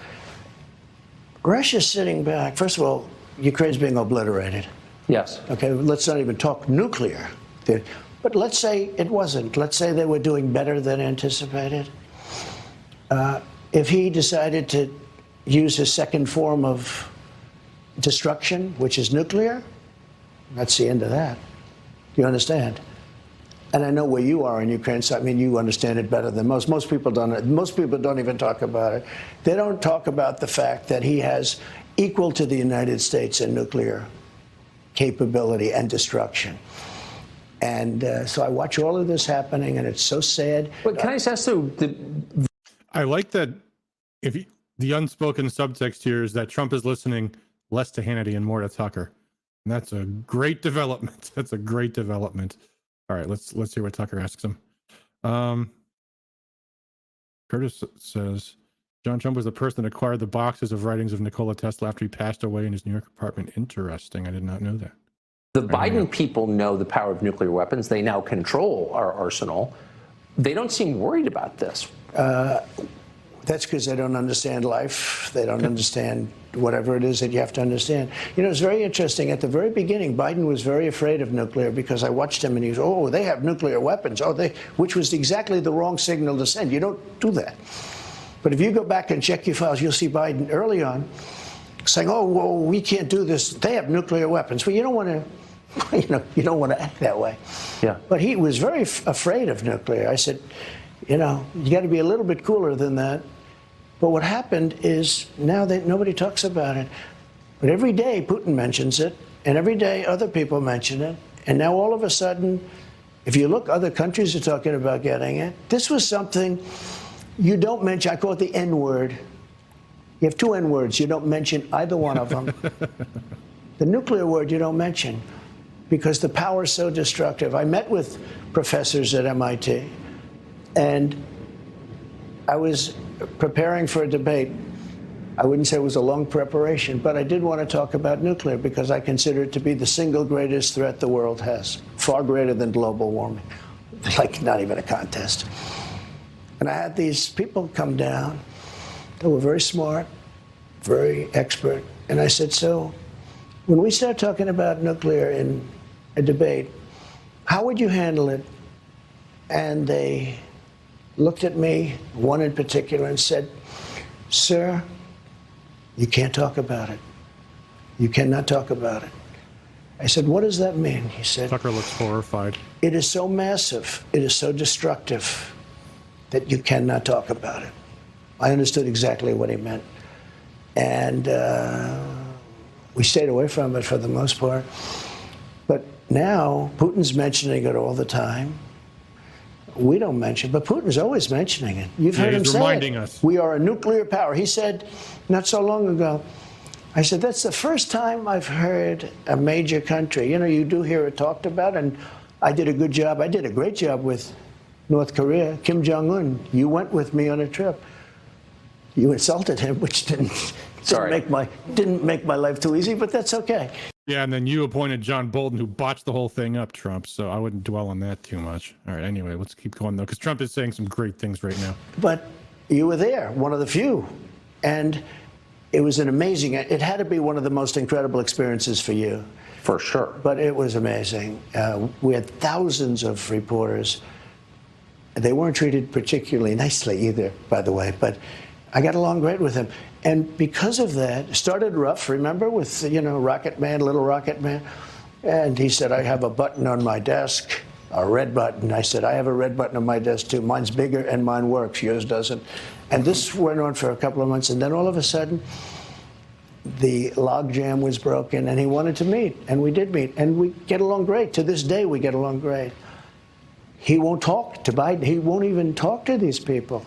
Russia's sitting back. First of all, Ukraine's being obliterated. Yes. Okay, let's not even talk nuclear. But let's say it wasn't. Let's say they were doing better than anticipated. If he decided to use his second form of destruction, which is nuclear, that's the end of that. Do you understand? And I know where you are in Ukraine, so I mean, you understand it better than most. Most people don't. Most people don't even talk about it. They don't talk about the fact that he has equal to the United States in nuclear capability and destruction. And so I watch all of this happening, and it's so sad. But can I just ask, though, I like that the unspoken subtext here is that Trump is listening less to Hannity and more to Tucker. And that's a great development. That's a great development. All right, let's hear what Tucker asks him. Curtis says, John Trump was the person that acquired the boxes of writings of Nikola Tesla after he passed away in his New York apartment. Interesting. I did not know that. The Biden people know the power of nuclear weapons. They now control our arsenal. They don't seem worried about this. That's because they don't understand life. They don't understand whatever it is that you have to understand. You know, it's very interesting. At the very beginning, Biden was very afraid of nuclear because I watched him and he was, oh, they have nuclear weapons. Oh, which was exactly the wrong signal to send. You don't do that. But if you go back and check your files, you'll see Biden early on saying, oh, well, we can't do this. They have nuclear weapons. Well, you don't want to, you don't want to act that way. Yeah. But he was very afraid of nuclear. I said, you got to be a little bit cooler than that. But what happened is now that nobody talks about it. But every day Putin mentions it, and every day other people mention it. And now all of a sudden, if you look, other countries are talking about getting it. This was something you don't mention. I call it the N-word. You have two N-words. You don't mention either one of them. The nuclear word you don't mention because the power is so destructive. I met with professors at MIT, and I was preparing for a debate. I wouldn't say it was a long preparation, but I did want to talk about nuclear because I consider it to be the single greatest threat the world has, far greater than global warming, like not even a contest. And I had these people come down. They were very smart, very expert. And I said, so when we start talking about nuclear in a debate, how would you handle it? And they looked at me, one in particular, and said, sir, you can't talk about it. You cannot talk about it. I said, what does that mean? He said, Tucker looks horrified. It is so massive, it is so destructive that you cannot talk about it. I understood exactly what he meant. And we stayed away from it for the most part. But now Putin's mentioning it all the time. We don't mention, but Putin's always mentioning it. You've heard him say reminding us. We are a nuclear power. He said not so long ago, I said, that's the first time I've heard a major country. You do hear it talked about, and I did a good job. I did a great job with North Korea. Kim Jong-un, you went with me on a trip. You insulted him, which didn't make my life too easy, but that's okay. Yeah, and then you appointed John Bolton, who botched the whole thing up, Trump, so I wouldn't dwell on that too much. All right, anyway, let's keep going, though, because Trump is saying some great things right now. But you were there, one of the few, and it was an amazing, it had to be one of the most incredible experiences for you. For sure. But it was amazing. We had thousands of reporters. They weren't treated particularly nicely either, by the way, but I got along great with him. And because of that, it started rough, remember, with, Rocket Man, Little Rocket Man? And he said, I have a button on my desk, a red button. I said, I have a red button on my desk, too. Mine's bigger and mine works. Yours doesn't. And this went on for a couple of months. And then all of a sudden, the logjam was broken, and he wanted to meet. And we did meet. And we get along great. To this day, we get along great. He won't talk to Biden. He won't even talk to these people.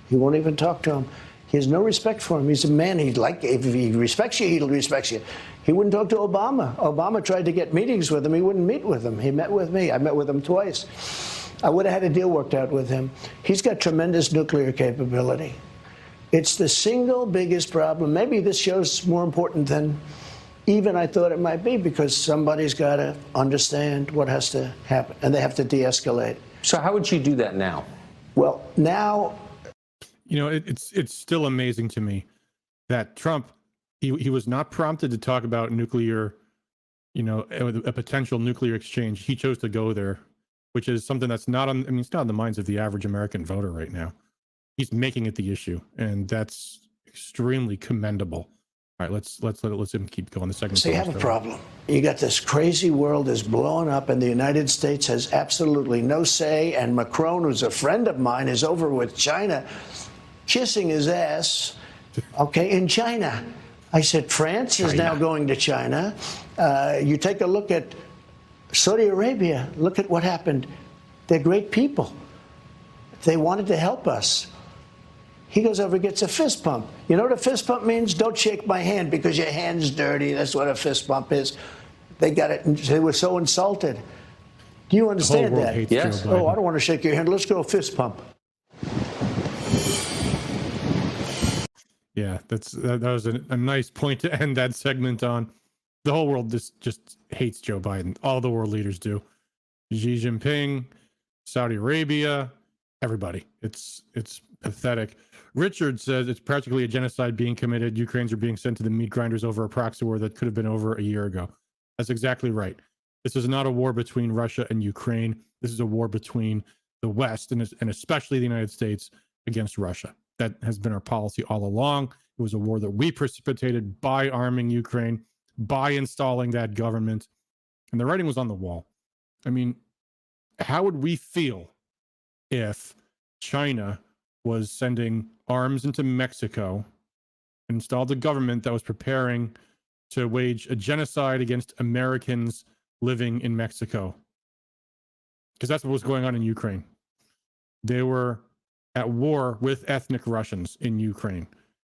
He won't even talk to them. He has no respect for him. He's a man. If he respects you, he'll respect you. He wouldn't talk to Obama. Obama tried to get meetings with him. He wouldn't meet with him. He met with me. I met with him twice. I would have had a deal worked out with him. He's got tremendous nuclear capability. It's the single biggest problem. Maybe this show's more important than even I thought it might be, because somebody's got to understand what has to happen, and they have to de-escalate. So how would you do that now? Well, now, You know, it's still amazing to me that Trump, he was not prompted to talk about nuclear, you know, a potential nuclear exchange. He chose to go there, which is something that's not on, I mean, it's not in the minds of the average American voter right now. He's making it the issue, and that's extremely commendable. All right, let's him keep going. The second. so you have a problem. You got this crazy world is blowing up, and the United States has absolutely no say. And Macron, who's a friend of mine, is over with China, kissing his ass. Okay, in China. I said, France is now going to China. You take a look at Saudi Arabia. Look at what happened. They're great people. They wanted to help us. He goes over and gets a fist pump. You know what a fist pump means? Don't shake my hand because your hand's dirty. That's what a fist bump is. They got it. They were so insulted. Do you understand that? Yes. Oh, I don't want to shake your hand. Let's go fist pump. Yeah, that was a nice point to end that segment on. The whole world just hates Joe Biden. All the world leaders do. Xi Jinping, Saudi Arabia, everybody. It's pathetic. Richard says it's practically a genocide being committed. Ukrainians are being sent to the meat grinders over a proxy war that could have been over a year ago. That's exactly right. This is not a war between Russia and Ukraine. This is a war between the West and especially the United States against Russia. That has been our policy all along. It was a war that we precipitated by arming Ukraine, by installing that government. And the writing was on the wall. I mean, how would we feel if China was sending arms into Mexico, installed a government that was preparing to wage a genocide against Americans living in Mexico? Because that's what was going on in Ukraine. They were at war with ethnic Russians in Ukraine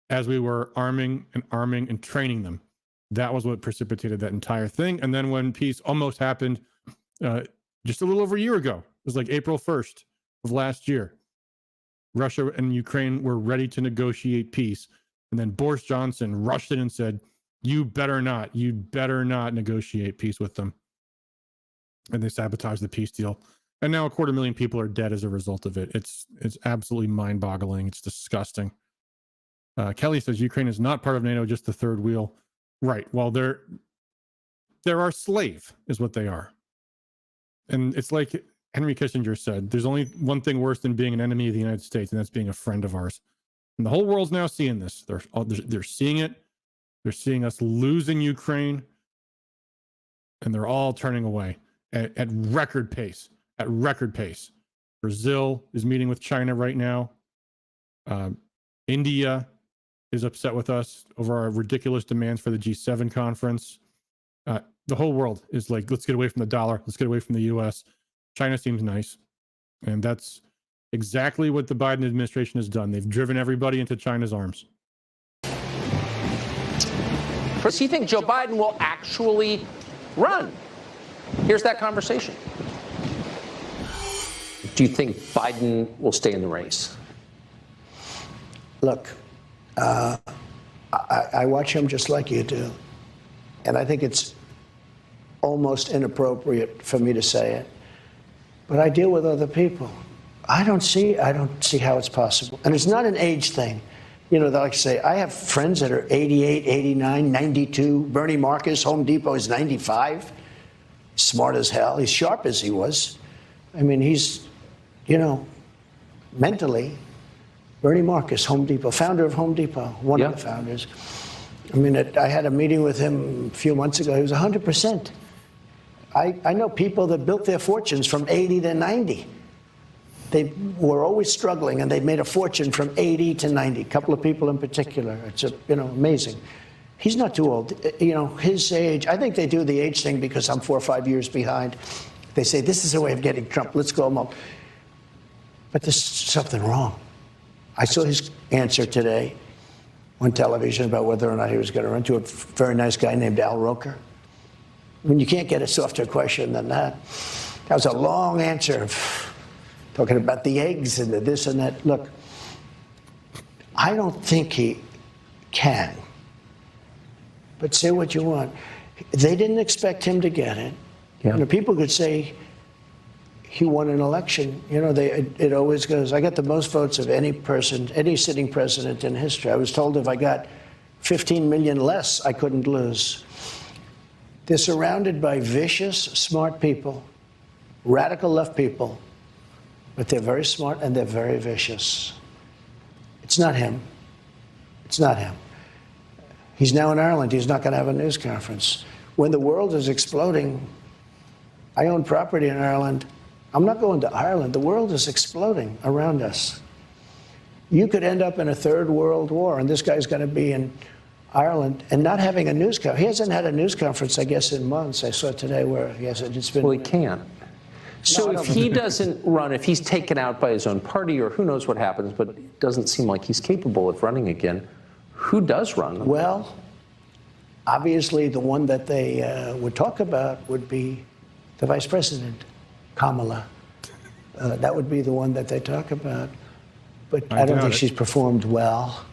as we were arming and training them. That was what precipitated that entire thing. And then when peace almost happened just a little over a year ago, it was like April 1st of last year, Russia and Ukraine were ready to negotiate peace. And then Boris Johnson rushed in and said, you better not negotiate peace with them. And they sabotaged the peace deal. And now 250,000 people are dead as a result of it. It's absolutely mind-boggling. It's disgusting. Kelly says Ukraine is not part of NATO, just the third wheel. Right. Well, they're our slave, is what they are. And it's like Henry Kissinger said, there's only one thing worse than being an enemy of the United States, and that's being a friend of ours. And the whole world's now seeing this. They're seeing it. They're seeing us losing Ukraine, and they're all turning away at record pace. At record pace. Brazil is meeting with China right now. India is upset with us over our ridiculous demands for the G7 conference. The whole world is like, let's get away from the dollar. Let's get away from the U.S. China seems nice. And that's exactly what the Biden administration has done. They've driven everybody into China's arms. Does he think Joe Biden will actually run? Here's that conversation. Do you think Biden will stay in the race? Look, I watch him just like you do. And I think it's almost inappropriate for me to say it. But I deal with other people. I don't see how it's possible. And it's not an age thing. You know, like I say, I have friends that are 88, 89, 92. Bernie Marcus, Home Depot, is 95. Smart as hell. He's sharp as he was. I mean, he's, you know, mentally, Bernie Marcus, Home Depot, founder of Home Depot, one of the founders. I mean, I had a meeting with him a few months ago. He was 100%. I know people that built their fortunes from 80 to 90. They were always struggling, and they made a fortune from 80 to 90. A couple of people in particular. It's, amazing. He's not too old. You know, his age, I think they do the age thing because I'm 4 or 5 years behind. They say, this is a way of getting Trump. Let's go home. But there's something wrong. I saw his answer today on television about whether or not he was going to run to a very nice guy named Al Roker. I mean, you can't get a softer question than that. That was a long answer, talking about the eggs and the this and that. Look, I don't think he can. but say what you want. They didn't expect him to get it. Yeah. You know, people could say he won an election. You know, it always goes, I got the most votes of any person, any sitting president in history. I was told if I got 15 million less, I couldn't lose. They're surrounded by vicious, smart people, radical left people, but they're very smart and they're very vicious. It's not him. It's not him. He's now in Ireland. He's not going to have a news conference. When the world is exploding, I own property in Ireland. I'm not going to Ireland. The world is exploding around us. You could end up in a third world war, and this guy's going to be in Ireland and not having a news conference. He hasn't had a news conference, I guess, in months. I saw today where he hasn't. It's been. Well, he can't. So No, if he doesn't run, if he's taken out by his own party, or who knows what happens, but it doesn't seem like he's capable of running again, who does run? Well, obviously, the one that they would talk about would be the vice president, Kamala. That would be the one that they talk about. But I don't think she's performed well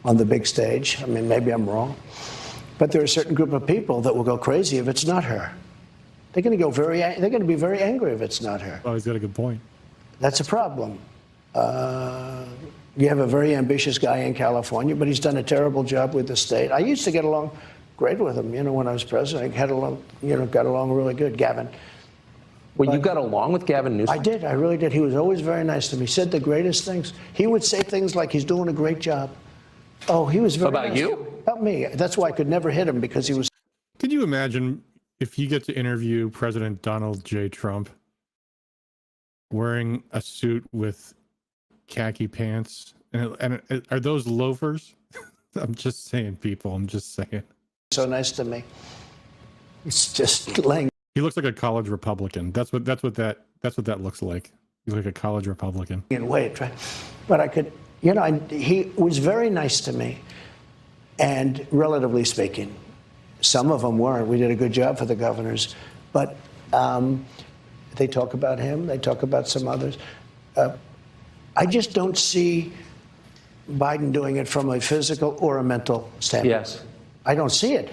on the big stage. I mean, maybe I'm wrong. But there are a certain group of people that will go crazy if it's not her. They're going to be very angry if it's not her. Oh, he's got a good point. That's a problem. You have a very ambitious guy in California, but he's done a terrible job with the state. I used to get along great with him, you know, when I was president. I got along really good, Gavin. Well, you got along with Gavin Newsom? I did. I really did. He was always very nice to me. He said the greatest things. He would say things like he's doing a great job. Oh, he was very About nice you? About me. That's why I could never hit him, because he was. Could you imagine if you get to interview President Donald J. Trump wearing a suit with khaki pants? And are those loafers? I'm just saying, people. I'm just saying. So nice to me. It's just laying. He looks like a college Republican. That's what that looks like. He's like a college Republican. In weight, right? But I could, you know, he was very nice to me, and relatively speaking, some of them weren't. We did a good job for the governors, but they talk about him. They talk about some others. I just don't see Biden doing it from a physical or a mental standpoint. Yes. I don't see it.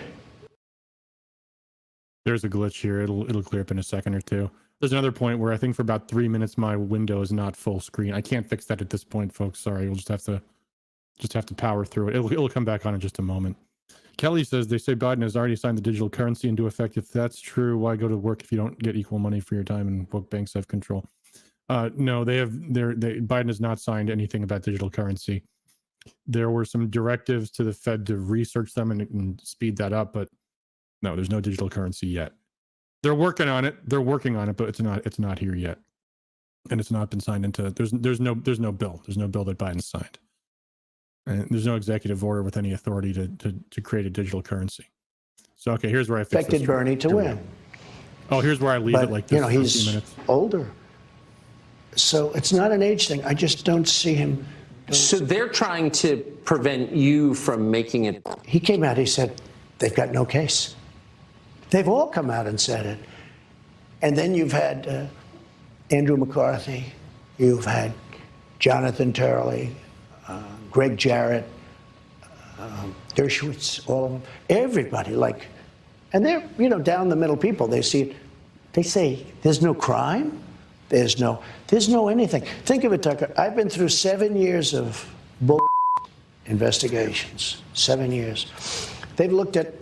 There's a glitch here. It'll clear up in a second or two. There's another point where I think for about 3 minutes my window is not full screen. I can't fix that at this point, folks. Sorry, we'll just have to power through it. It'll come back on in just a moment. Kelly says they say Biden has already signed the digital currency into effect. If that's true, why go to work if you don't get equal money for your time and book banks have control? No, Biden has not signed anything about digital currency. There were some directives to the Fed to research them and speed that up, but no, there's no digital currency yet. They're working on it. But it's not here yet, and it's not been signed into. There's no bill. There's no bill that Biden signed, and there's no executive order with any authority to create a digital currency. So okay, here's where I Expected Bernie to win. Oh, here's where I leave it like this. You know, for a few he's minutes. older, so it's not an age thing. I just don't see him. So they're trying to prevent you from making it. He came out. He said they've got no case. They've all come out and said it. And then you've had Andrew McCarthy, you've had Jonathan Turley, Greg Jarrett, Dershowitz, all of them, everybody, and they're, you know, down the middle people. They see it, they say there's no crime, there's no anything. Think of it, Tucker. I've been through 7 years of bull investigations, 7 years. They've looked at.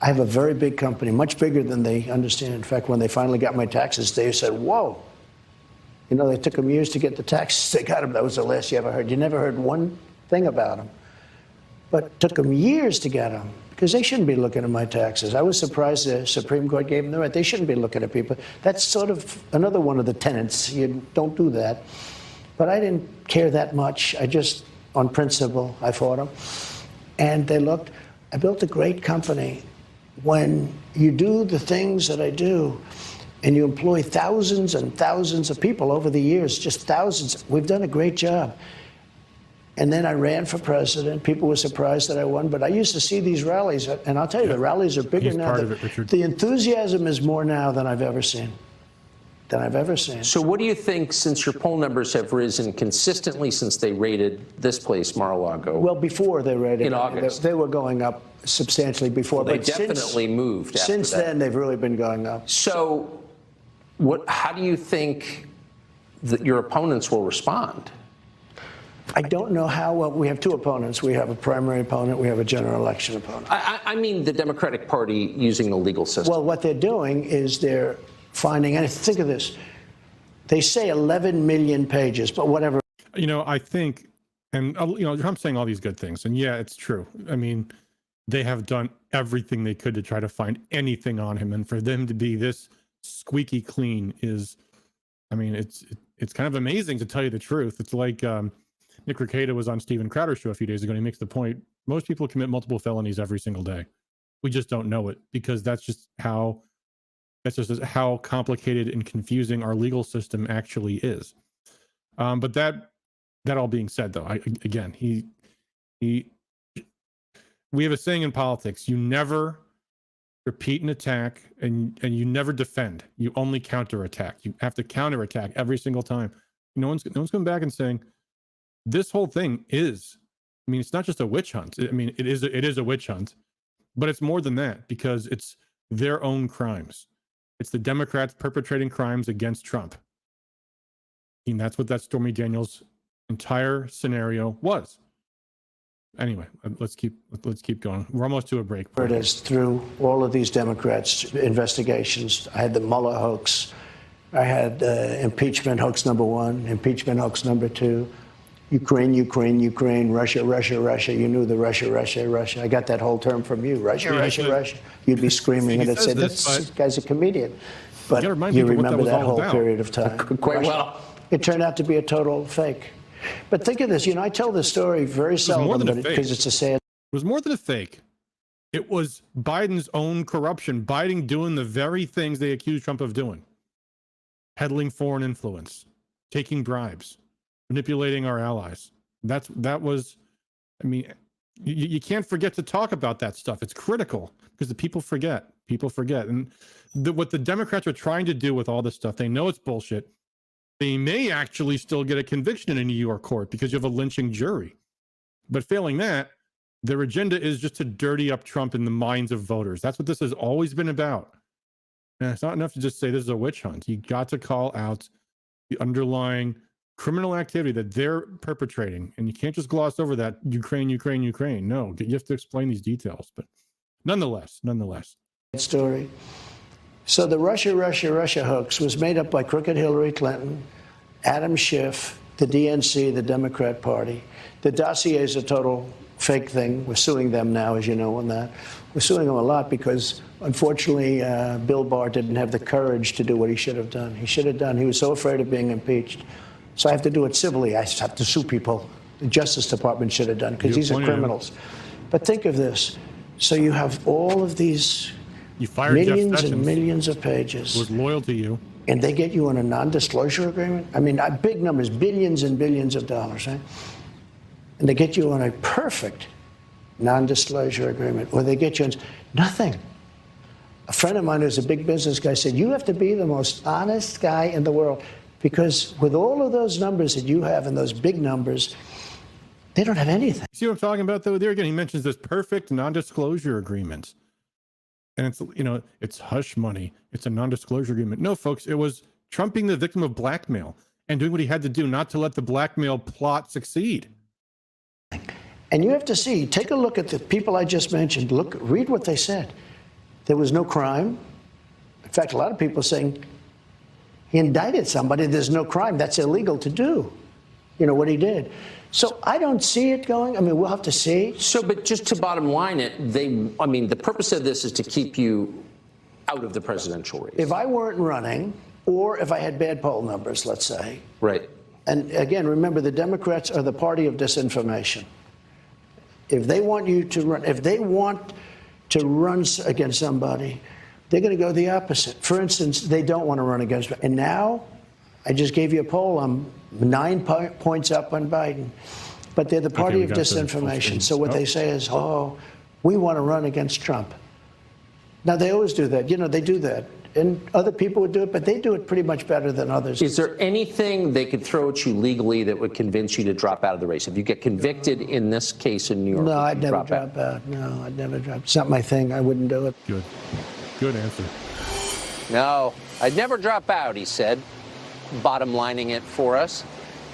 I have a very big company, much bigger than they understand. In fact, when they finally got my taxes, they said, whoa. You know, they took them years to get the taxes. They got them. That was the last you ever heard. You never heard one thing about them. But it took them years to get them, because they shouldn't be looking at my taxes. I was surprised the Supreme Court gave them the right. They shouldn't be looking at people. That's sort of another one of the tenets. You don't do that. But I didn't care that much. I just, on principle, I fought them. And they looked. I built a great company. When you do the things that I do, and you employ thousands and thousands of people over the years, just thousands, we've done a great job. And then I ran for president. People were surprised that I won, but I used to see these rallies, and I'll tell you, the rallies are bigger now. The enthusiasm is more now than I've ever seen. than I've ever seen. So what do you think, since your poll numbers have risen consistently since they raided this place, Mar-a-Lago? Well, before they raided, in August, they were going up substantially before. Well, they definitely moved after since that. then, they've really been going up. So how do you think that your opponents will respond? I don't know how well. We have two opponents. We have a primary opponent. We have a general election opponent. I mean the Democratic Party using the legal system. Well, what they're doing is they're finding, and think of this, they say 11 million pages, but whatever. You know, I think, and Trump's saying all these good things, and yeah, it's true. I mean, they have done everything they could to try to find anything on him, and for them to be this squeaky clean is, I mean, it's kind of amazing, to tell you the truth. It's like Nick Rekieta was on Steven Crowder's show a few days ago, and he makes the point, most people commit multiple felonies every single day. We just don't know it, because that's just how complicated and confusing our legal system actually is. But that all being said, though, we have a saying in politics: you never repeat an attack, and you never defend. You only counterattack. You have to counterattack every single time. No one's coming back and saying this whole thing is. I mean, it's not just a witch hunt. I mean, it is a witch hunt, but it's more than that, because it's their own crimes. It's the Democrats perpetrating crimes against Trump. And that's what that Stormy Daniels entire scenario was. Anyway, let's keep going. We're almost to a break. It is through all of these Democrats' investigations. I had the Mueller hoax. I had impeachment hoax #1, impeachment hoax #2. Ukraine, Russia. You knew the Russia. I got that whole term from you, Russia. You'd be screaming and it'd say, this guy's a comedian. But you remember that whole period of time. Quite well. It turned out to be a total fake. But think of this, I tell this story very seldom because it's a sad. It was more than a fake. It was Biden's own corruption. Biden doing the very things they accused Trump of doing. Peddling foreign influence, taking bribes, manipulating our allies. That was, I mean, you can't forget to talk about that stuff. It's critical, because the people forget. And what the Democrats are trying to do with all this stuff, they know it's bullshit. They may actually still get a conviction in a New York court because you have a lynching jury. But failing that, their agenda is just to dirty up Trump in the minds of voters. That's what this has always been about. And it's not enough to just say this is a witch hunt. You got to call out the underlying criminal activity that they're perpetrating. And you can't just gloss over that Ukraine. No, you have to explain these details. But nonetheless. Story. So the Russia hoax was made up by crooked Hillary Clinton, Adam Schiff, the DNC, the Democrat Party. The dossier is a total fake thing. We're suing them now, as you know, on that. We're suing them a lot because, unfortunately, Bill Barr didn't have the courage to do what he should have done. He was so afraid of being impeached. So I have to do it civilly. I have to sue people. The Justice Department should have done, because these are criminals. But think of this. So you have all of these millions and millions of pages. Was loyal to you. And they get you on a non-disclosure agreement? I mean, big numbers, billions and billions of dollars, right? And they get you on a perfect non-disclosure agreement, or they get you on nothing. A friend of mine who's a big business guy said, you have to be the most honest guy in the world, because with all of those numbers that you have and those big numbers, they don't have anything. See what I'm talking about, though? There again, he mentions this perfect non-disclosure agreement. And it's, it's hush money. It's a non-disclosure agreement. No, folks, it was Trump being the victim of blackmail and doing what he had to do not to let the blackmail plot succeed. And you have to see, take a look at the people I just mentioned. Read what they said. There was no crime. In fact, a lot of people saying he indicted somebody. There's no crime. That's illegal to do. What he did. So I don't see it going. I mean, we'll have to see. So, but just to bottom line it, the purpose of this is to keep you out of the presidential race. If I weren't running, or if I had bad poll numbers, let's say. Right. And again, remember, the Democrats are the party of disinformation. If they want you to run, against somebody, they're going to go the opposite. For instance, they don't want to run against me. And now, I just gave you a poll. I'm 9 points up on Biden. But they're the party of disinformation. So what they say is, we want to run against Trump. Now, they always do that. They do that. and other people would do it, but they do it pretty much better than others. Is there anything they could throw at you legally that would convince you to drop out of the race? If you get convicted in this case in New York, no, I'd never drop out. No, I'd never drop. It's not my thing. I wouldn't do it. Good answer. No, I'd never drop out, he said, bottom lining it for us.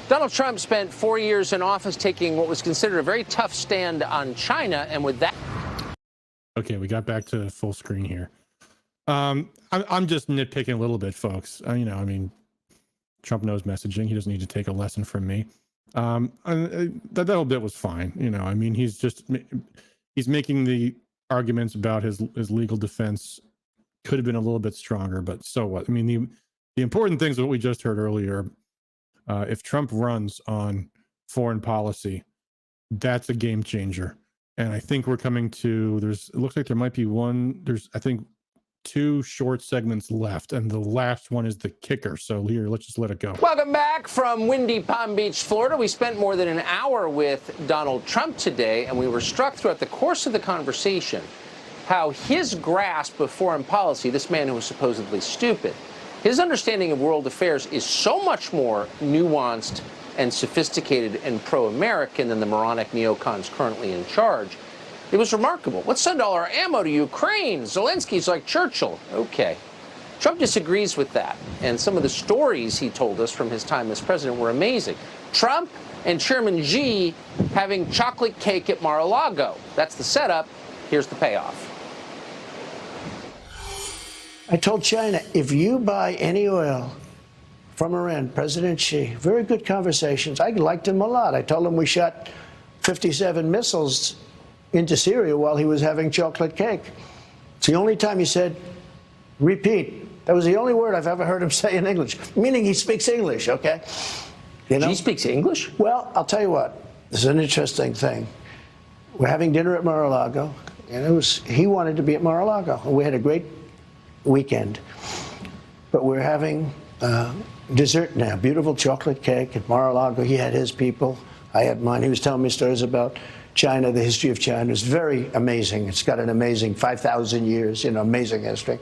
Donald Trump spent 4 years in office taking what was considered a very tough stand on China, and with that... Okay, we got back to full screen here. I'm just nitpicking a little bit, folks. I mean, Trump knows messaging. He doesn't need to take a lesson from me. That little bit was fine. I mean, he's making the arguments about his legal defense could have been a little bit stronger, but so what? I mean, the important things that we just heard earlier. If Trump runs on foreign policy, that's a game changer. And I think we're coming to, it looks like there might be I think 2 short segments left, and the last one is the kicker. So here, let's just let it go. Welcome back from windy Palm Beach, Florida. We spent more than an hour with Donald Trump today, and we were struck throughout the course of the conversation how his grasp of foreign policy, this man who was supposedly stupid, his understanding of world affairs is so much more nuanced and sophisticated and pro-American than the moronic neocons currently in charge. It was remarkable. Let's send all our ammo to Ukraine. Zelensky's like Churchill. Okay. Trump disagrees with that. And some of the stories he told us from his time as president were amazing. Trump and Chairman Xi having chocolate cake at Mar-a-Lago. That's the setup. Here's the payoff. I told China, if you buy any oil from Iran, President Xi, very good conversations. I liked him a lot. I told him we shot 57 missiles into Syria while he was having chocolate cake. It's the only time he said, repeat. That was the only word I've ever heard him say in English, meaning he speaks English, okay? Xi speaks English? Well, I'll tell you what. This is an interesting thing. We're having dinner at Mar-a-Lago, and he wanted to be at Mar-a-Lago. We had a great weekend, but we're having dessert now. Beautiful chocolate cake at Mar-a-Lago. He had his people. I had mine. He was telling me stories about China, the history of China. It's very amazing. It's got an amazing 5,000 years, amazing history.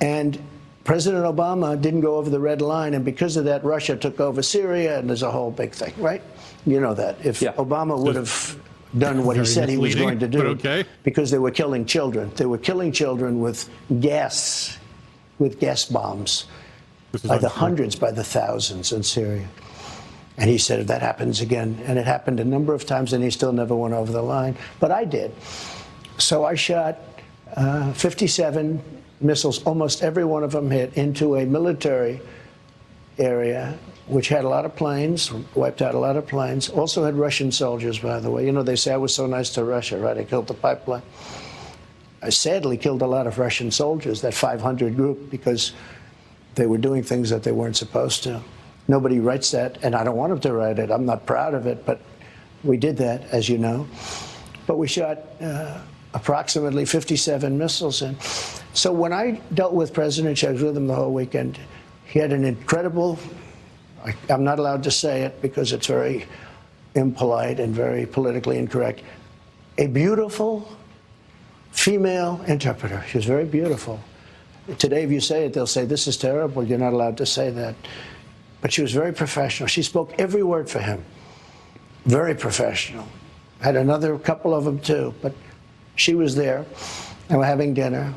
And President Obama didn't go over the red line, and because of that, Russia took over Syria, and there's a whole big thing, right? You know that. If Obama would have done what he said he was going to do, because they were killing children. They were killing children with gas bombs, by the hundreds, by the thousands in Syria. And he said, if that happens again, and it happened a number of times, and he still never went over the line. But I did. So I shot 57 missiles, almost every one of them hit, into a military area, which had a lot of planes, wiped out a lot of planes. Also had Russian soldiers, by the way. They say I was so nice to Russia, right? I killed the pipeline. I sadly killed a lot of Russian soldiers, that 500 group, because they were doing things that they weren't supposed to. Nobody writes that, and I don't want them to write it. I'm not proud of it, but we did that, as you know. But we shot approximately 57 missiles in. So when I dealt with President Xi, I was with him the whole weekend. He had an incredible, I'm not allowed to say it because it's very impolite and very politically incorrect, a beautiful female interpreter. She was very beautiful. Today, if you say it, they'll say, this is terrible. You're not allowed to say that. But she was very professional. She spoke every word for him. Very professional. Had another couple of them, too. But she was there, and we're having dinner.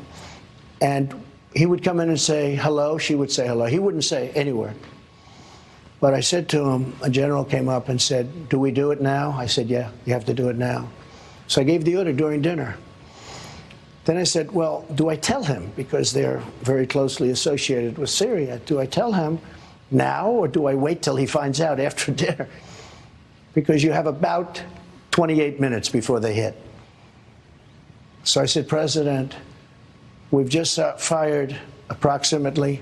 And he would come in and say hello. She would say hello. He wouldn't say any word. But I said to him, a general came up and said, do we do it now? I said, yeah, you have to do it now. So I gave the order during dinner. Then I said, well, do I tell him? Because they're very closely associated with Syria. Do I tell him now, or do I wait till he finds out after dinner? Because you have about 28 minutes before they hit. So I said, President, we've just fired approximately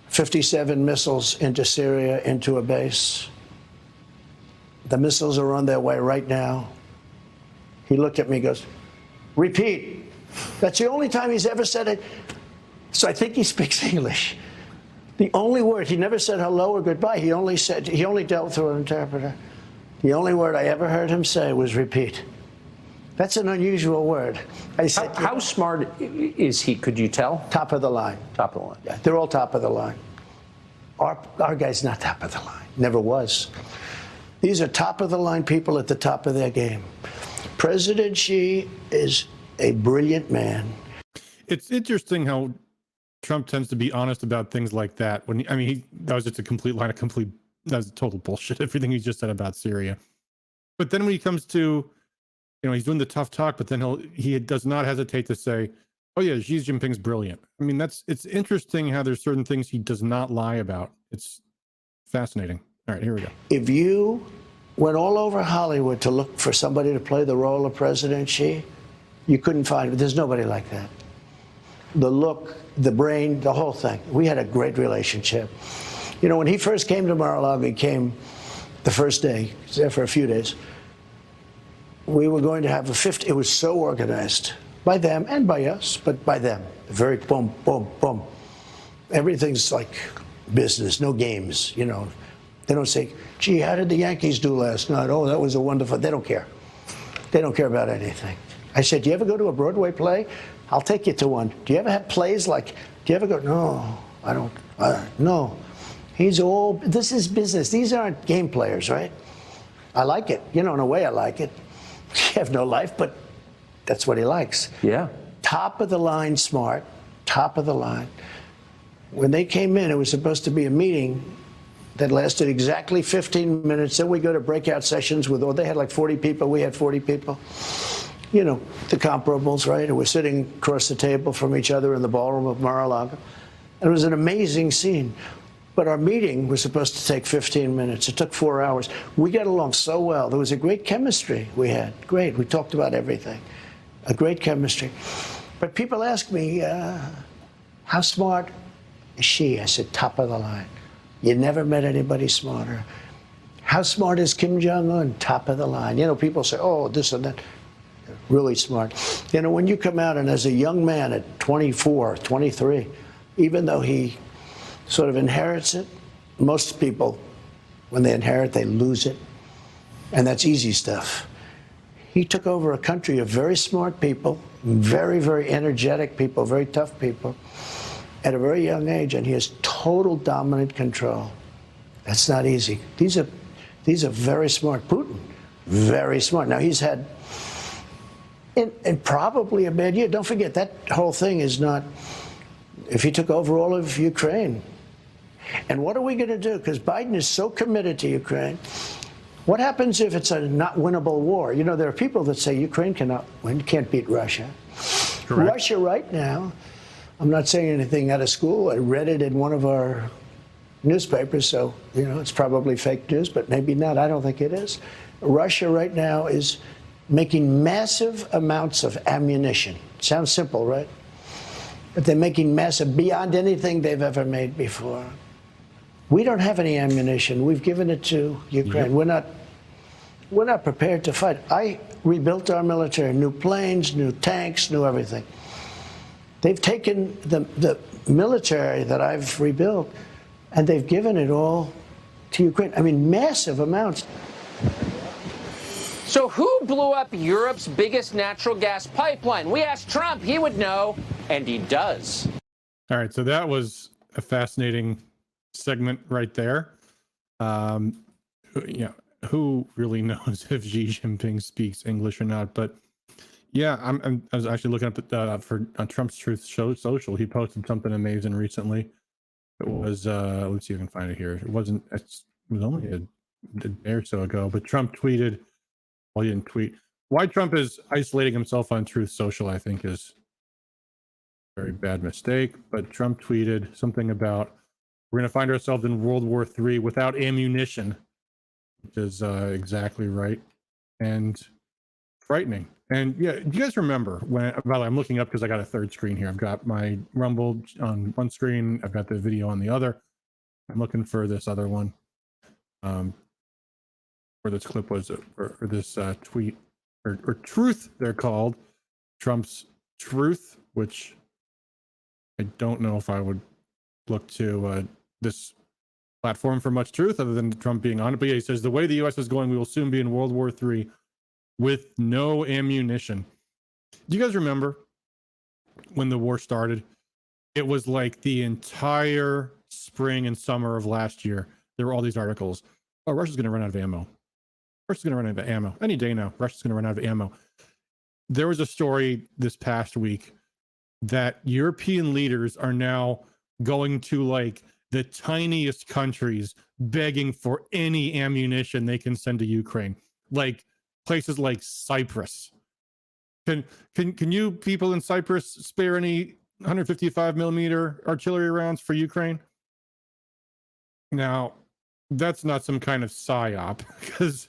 57 missiles into Syria, into a base. The missiles are on their way right now. He looked at me and goes, repeat. That's the only time he's ever said it. So I think he speaks English. The only word, he never said hello or goodbye. He only dealt through an interpreter. The only word I ever heard him say was repeat. That's an unusual word. I said, How smart is he? Could you tell? top of the line. Top of the line. Yeah, they're all top of the line. Our guy's not top of the line. Never was. These are top of the line people at the top of their game. President Xi is a brilliant man. It's interesting how Trump tends to be honest about things like that. When that was just a complete line of that was total bullshit. Everything he just said about Syria. But then when he comes to, he's doing the tough talk, but then he does not hesitate to say, "Oh yeah, Xi Jinping's brilliant." I mean, it's interesting how there's certain things he does not lie about. It's fascinating. All right, here we go. If you went all over Hollywood to look for somebody to play the role of President Xi, you couldn't find it. There's nobody like that. The look, the brain, the whole thing. We had a great relationship. When he first came to Mar-a-Lago, he came the first day, he was there for a few days. We were going to have it was so organized by them and by us, but by them. Very boom, boom, boom. Everything's like business, no games, They don't say, "Gee, how did the Yankees do last night? Oh, that was a wonderful." They don't care. They don't care about anything. I said, "Do you ever go to a Broadway play? I'll take you to one. Do you ever have plays like, do you ever go?" "No, I don't. No." This is business. These aren't game players, right? I like it. In a way I like it. You have no life, but that's what he likes. Yeah. Top of the line smart, top of the line. When they came in, it was supposed to be a meeting that lasted exactly 15 minutes. Then we go to breakout sessions they had like 40 people. We had 40 people. The comparables, right? And we're sitting across the table from each other in the ballroom of Mar-a-Lago. And it was an amazing scene. But our meeting was supposed to take 15 minutes. It took 4 hours. We got along so well. There was a great chemistry we had. Great. We talked about everything. A great chemistry. But people ask me, how smart is she? I said, top of the line. You never met anybody smarter. How smart is Kim Jong-un? Top of the line. People say, oh, this and that. Really smart. When you come out and as a young man at 24, 23, even though he sort of inherits it, most people, when they inherit, they lose it. And that's easy stuff. He took over a country of very smart people, very, very energetic people, very tough people, at a very young age, and he has total dominant control. That's not easy. These are very smart. Putin, very smart. Now, he's had and probably a bad year. Don't forget, that whole thing is not, if he took over all of Ukraine. And what are we going to do? Because Biden is so committed to Ukraine. What happens if it's a not winnable war? There are people that say Ukraine cannot win, can't beat Russia. Correct. Russia right now, I'm not saying anything out of school. I read it in one of our newspapers, so, it's probably fake news, but maybe not. I don't think it is. Russia right now is making massive amounts of ammunition. Sounds simple, right? But they're making massive, beyond anything they've ever made before. We don't have any ammunition. We've given it to Ukraine. Yep. We're not prepared to fight. I rebuilt our military, new planes, new tanks, new everything. They've taken the military that I've rebuilt, and they've given it all to Ukraine. I mean, massive amounts. So who blew up Europe's biggest natural gas pipeline? We asked Trump, he would know, and he does. All right, so that was a fascinating segment right there. Who really knows if Xi Jinping speaks English or not? But yeah, I was actually looking up on Trump's Truth Social. He posted something amazing recently. It was let's see if I can find it here. It was only a day or so ago, but Trump tweeted. Well, he didn't tweet. Why Trump is isolating himself on Truth Social, I think, is a very bad mistake. But Trump tweeted something about, we're going to find ourselves in World War III without ammunition, which is exactly right and frightening. And yeah, do you guys remember when, by the way, I'm looking up because I got a third screen here. I've got my Rumble on one screen. I've got the video on the other. I'm looking for this other one. Where this clip was, or this tweet, or truth, they're called, Trump's Truth, which I don't know if I would look to this platform for much truth other than Trump being on it. But yeah, he says, the way the U.S. is going, we will soon be in World War III with no ammunition. Do you guys remember when the war started? It was like the entire spring and summer of last year. There were all these articles. Oh, Russia's going to run out of ammo. Russia's going to run out of ammo. Any day now, Russia's going to run out of ammo. There was a story this past week that European leaders are now going to like the tiniest countries begging for any ammunition they can send to Ukraine, like places like Cyprus. Can you people in Cyprus spare any 155 millimeter artillery rounds for Ukraine? Now, that's not some kind of psyop, because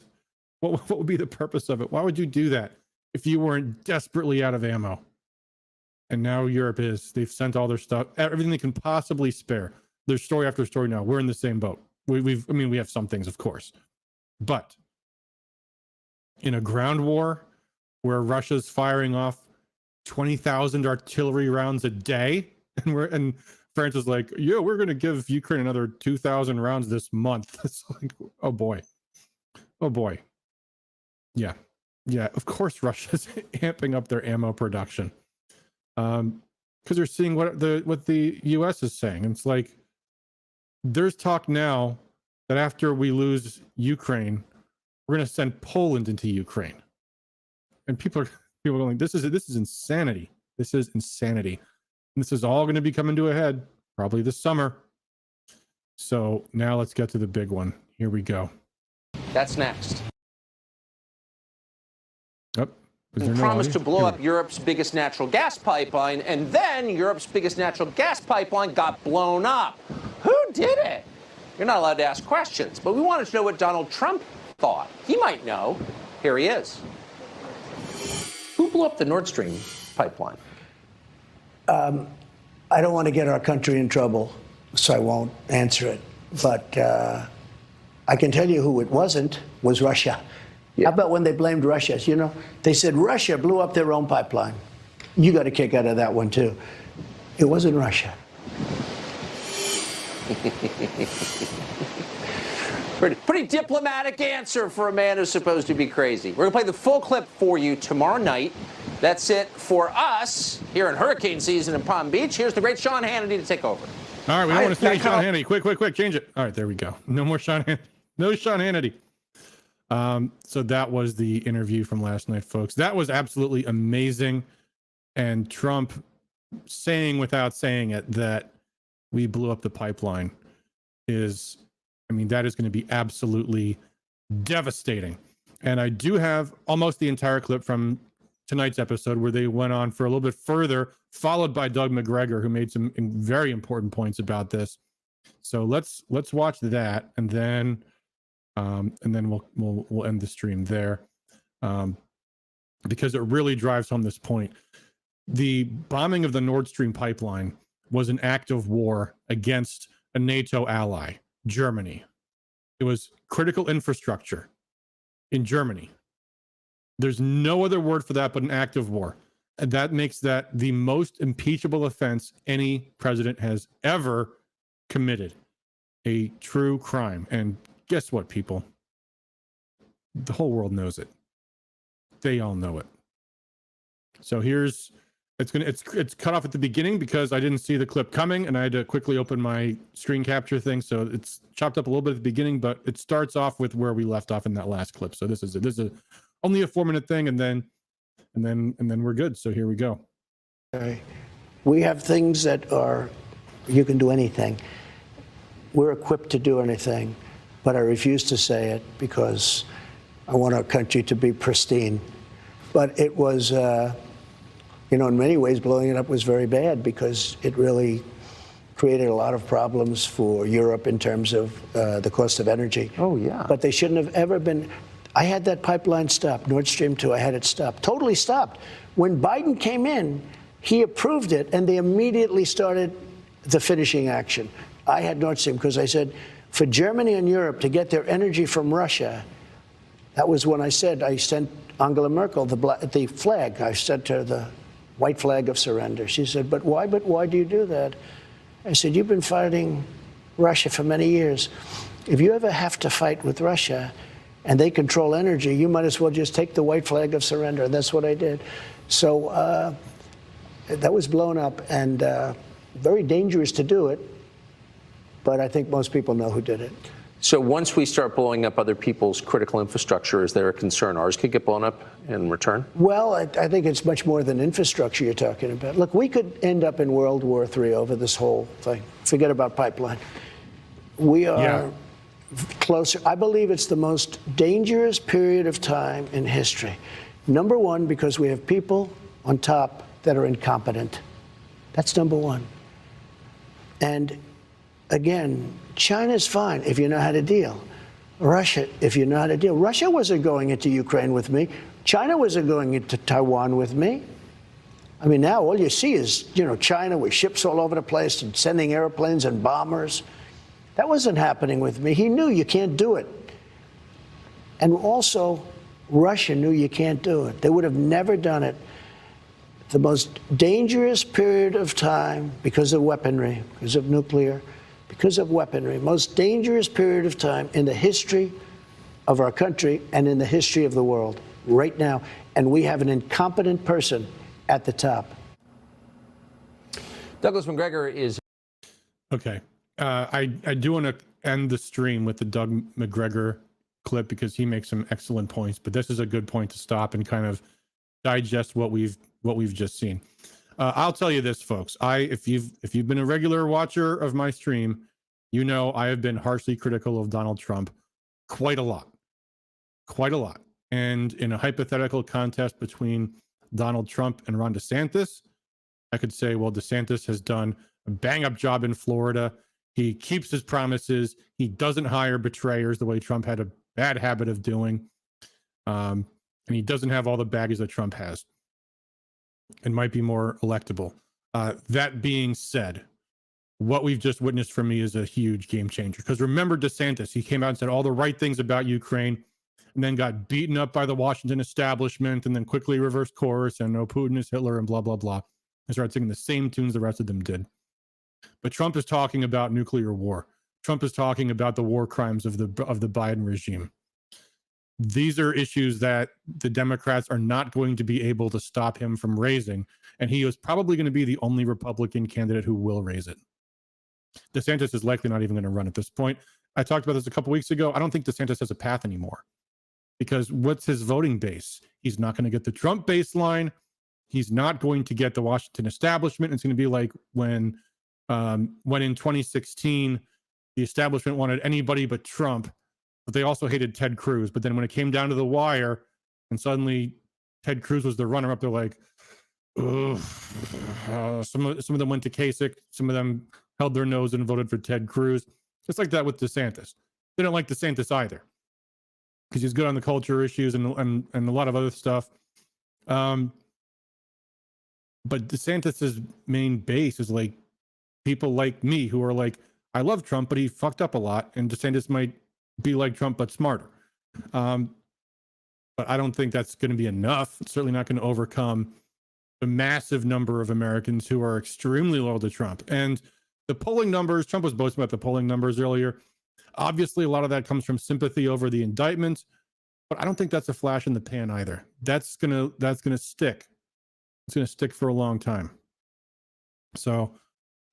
what would be the purpose of it? Why would you do that if you weren't desperately out of ammo? And now Europe is. They've sent all their stuff, everything they can possibly spare. There's story after story now. We're in the same boat. We have some things, of course. But in a ground war where Russia's firing off 20,000 artillery rounds a day, and France is like, yeah, we're going to give Ukraine another 2,000 rounds this month. It's like, oh boy. Yeah, of course Russia's amping up their ammo production. Because they're seeing what the US is saying. And it's like, there's talk now that after we lose Ukraine, we're going to send Poland into Ukraine. And people are going, this is insanity. This is insanity. And this is all going to be coming to a head probably this summer. So now let's get to the big one. Here we go. That's next. Yep. Promised to blow up Europe's biggest natural gas pipeline, and then Europe's biggest natural gas pipeline got blown up. Who did it? You're not allowed to ask questions, but we wanted to know what Donald Trump thought. He might know. Here he is. Who blew up the Nord Stream pipeline? I don't want to get our country in trouble, so I won't answer it. But I can tell you who it wasn't, was Russia. Yeah. How about when they blamed Russia? You know, they said Russia blew up their own pipeline. You got a kick out of that one, too. It wasn't Russia. Pretty diplomatic answer for a man who's supposed to be crazy. We're going to play the full clip for you tomorrow night. That's it for us here in hurricane season in Palm Beach. Here's the great Sean Hannity to take over. All right, we don't want to see Sean Hannity. Quick, change it. All right, there we go. No more Sean Hannity. No Sean Hannity. So that was the interview from last night, folks. That was absolutely amazing. And Trump saying without saying it that we blew up the pipeline is, I mean, that is going to be absolutely devastating. And I do have almost the entire clip from tonight's episode where they went on for a little bit further, followed by Doug McGregor, who made some very important points about this. So let's watch that, and then we'll end the stream there, because it really drives home this point. The bombing of the Nord Stream pipeline was an act of war against a NATO ally, Germany. It was critical infrastructure in Germany. There's no other word for that but an act of war. And that makes that the most impeachable offense any president has ever committed. A true crime. And guess what, people? The whole world knows it. They all know it. So it's cut off at the beginning because I didn't see the clip coming and I had to quickly open my screen capture thing. So it's chopped up a little bit at the beginning, but it starts off with where we left off in that last clip. So this is only a 4-minute thing, and then we're good. So here we go. Okay. We have things that are, you can do anything. We're equipped to do anything, but I refuse to say it because I want our country to be pristine. But it was, in many ways, blowing it up was very bad because it really created a lot of problems for Europe in terms of the cost of energy. Oh, yeah. But they shouldn't have ever been. I had that pipeline stopped, Nord Stream 2, I had it stopped, totally stopped. When Biden came in, he approved it, and they immediately started the finishing action. I had Nord Stream because I said, for Germany and Europe to get their energy from Russia, that was when I sent Angela Merkel the flag. I sent her the white flag of surrender. She said, but why do you do that? I said, you've been fighting Russia for many years. If you ever have to fight with Russia, and they control energy, you might as well just take the white flag of surrender. And that's what I did. So that was blown up, and very dangerous to do it. But I think most people know who did it. So once we start blowing up other people's critical infrastructure, is there a concern ours could get blown up in return? Well, I think it's much more than infrastructure you're talking about. Look, we could end up in World War III over this whole thing. Forget about pipeline. We are closer. I believe it's the most dangerous period of time in history. Number one, because we have people on top that are incompetent. That's number one. And again, China's fine if you know how to deal. Russia, if you know how to deal. Russia wasn't going into Ukraine with me. China wasn't going into Taiwan with me. I mean, now all you see is, China with ships all over the place and sending airplanes and bombers. That wasn't happening with me. He knew you can't do it. And also, Russia knew you can't do it. They would have never done it. The most dangerous period of time because of weaponry, because of nuclear, because of weaponry, most dangerous period of time in the history of our country and in the history of the world right now. And we have an incompetent person at the top. Douglas Macgregor is. Okay. I do want to end the stream with the Doug Macgregor clip because he makes some excellent points, but this is a good point to stop and kind of digest what we've just seen. I'll tell you this, folks. If you've been a regular watcher of my stream, you know I have been harshly critical of Donald Trump quite a lot. And in a hypothetical contest between Donald Trump and Ron DeSantis, I could say, well, DeSantis has done a bang-up job in Florida. He keeps his promises. He doesn't hire betrayers the way Trump had a bad habit of doing. And he doesn't have all the baggage that Trump has. And might be more electable. That being said, what we've just witnessed from me is a huge game changer. Because remember DeSantis, he came out and said all the right things about Ukraine and then got beaten up by the Washington establishment and then quickly reversed course and no, Putin is Hitler and blah, blah, blah. And started singing the same tunes the rest of them did. But Trump is talking about nuclear war. Trump is talking about the war crimes of the Biden regime. These are issues that the Democrats are not going to be able to stop him from raising. And he is probably going to be the only Republican candidate who will raise it. DeSantis is likely not even going to run at this point. I talked about this a couple weeks ago. I don't think DeSantis has a path anymore. Because what's his voting base? He's not going to get the Trump baseline. He's not going to get the Washington establishment. It's going to be like when in 2016, the establishment wanted anybody but Trump, but they also hated Ted Cruz. But then when it came down to the wire and suddenly Ted Cruz was the runner-up, they're like, ugh. Some of them went to Kasich. Some of them held their nose and voted for Ted Cruz. Just like that with DeSantis. They don't like DeSantis either because he's good on the culture issues and a lot of other stuff. But DeSantis's main base is like people like me who are like, I love Trump, but he fucked up a lot. And DeSantis might be like Trump, but smarter. But I don't think that's going to be enough. It's certainly not going to overcome the massive number of Americans who are extremely loyal to Trump. And the polling numbers, Trump was boasting about the polling numbers earlier. Obviously, a lot of that comes from sympathy over the indictment, but I don't think that's a flash in the pan either. That's gonna stick. It's gonna stick for a long time. So,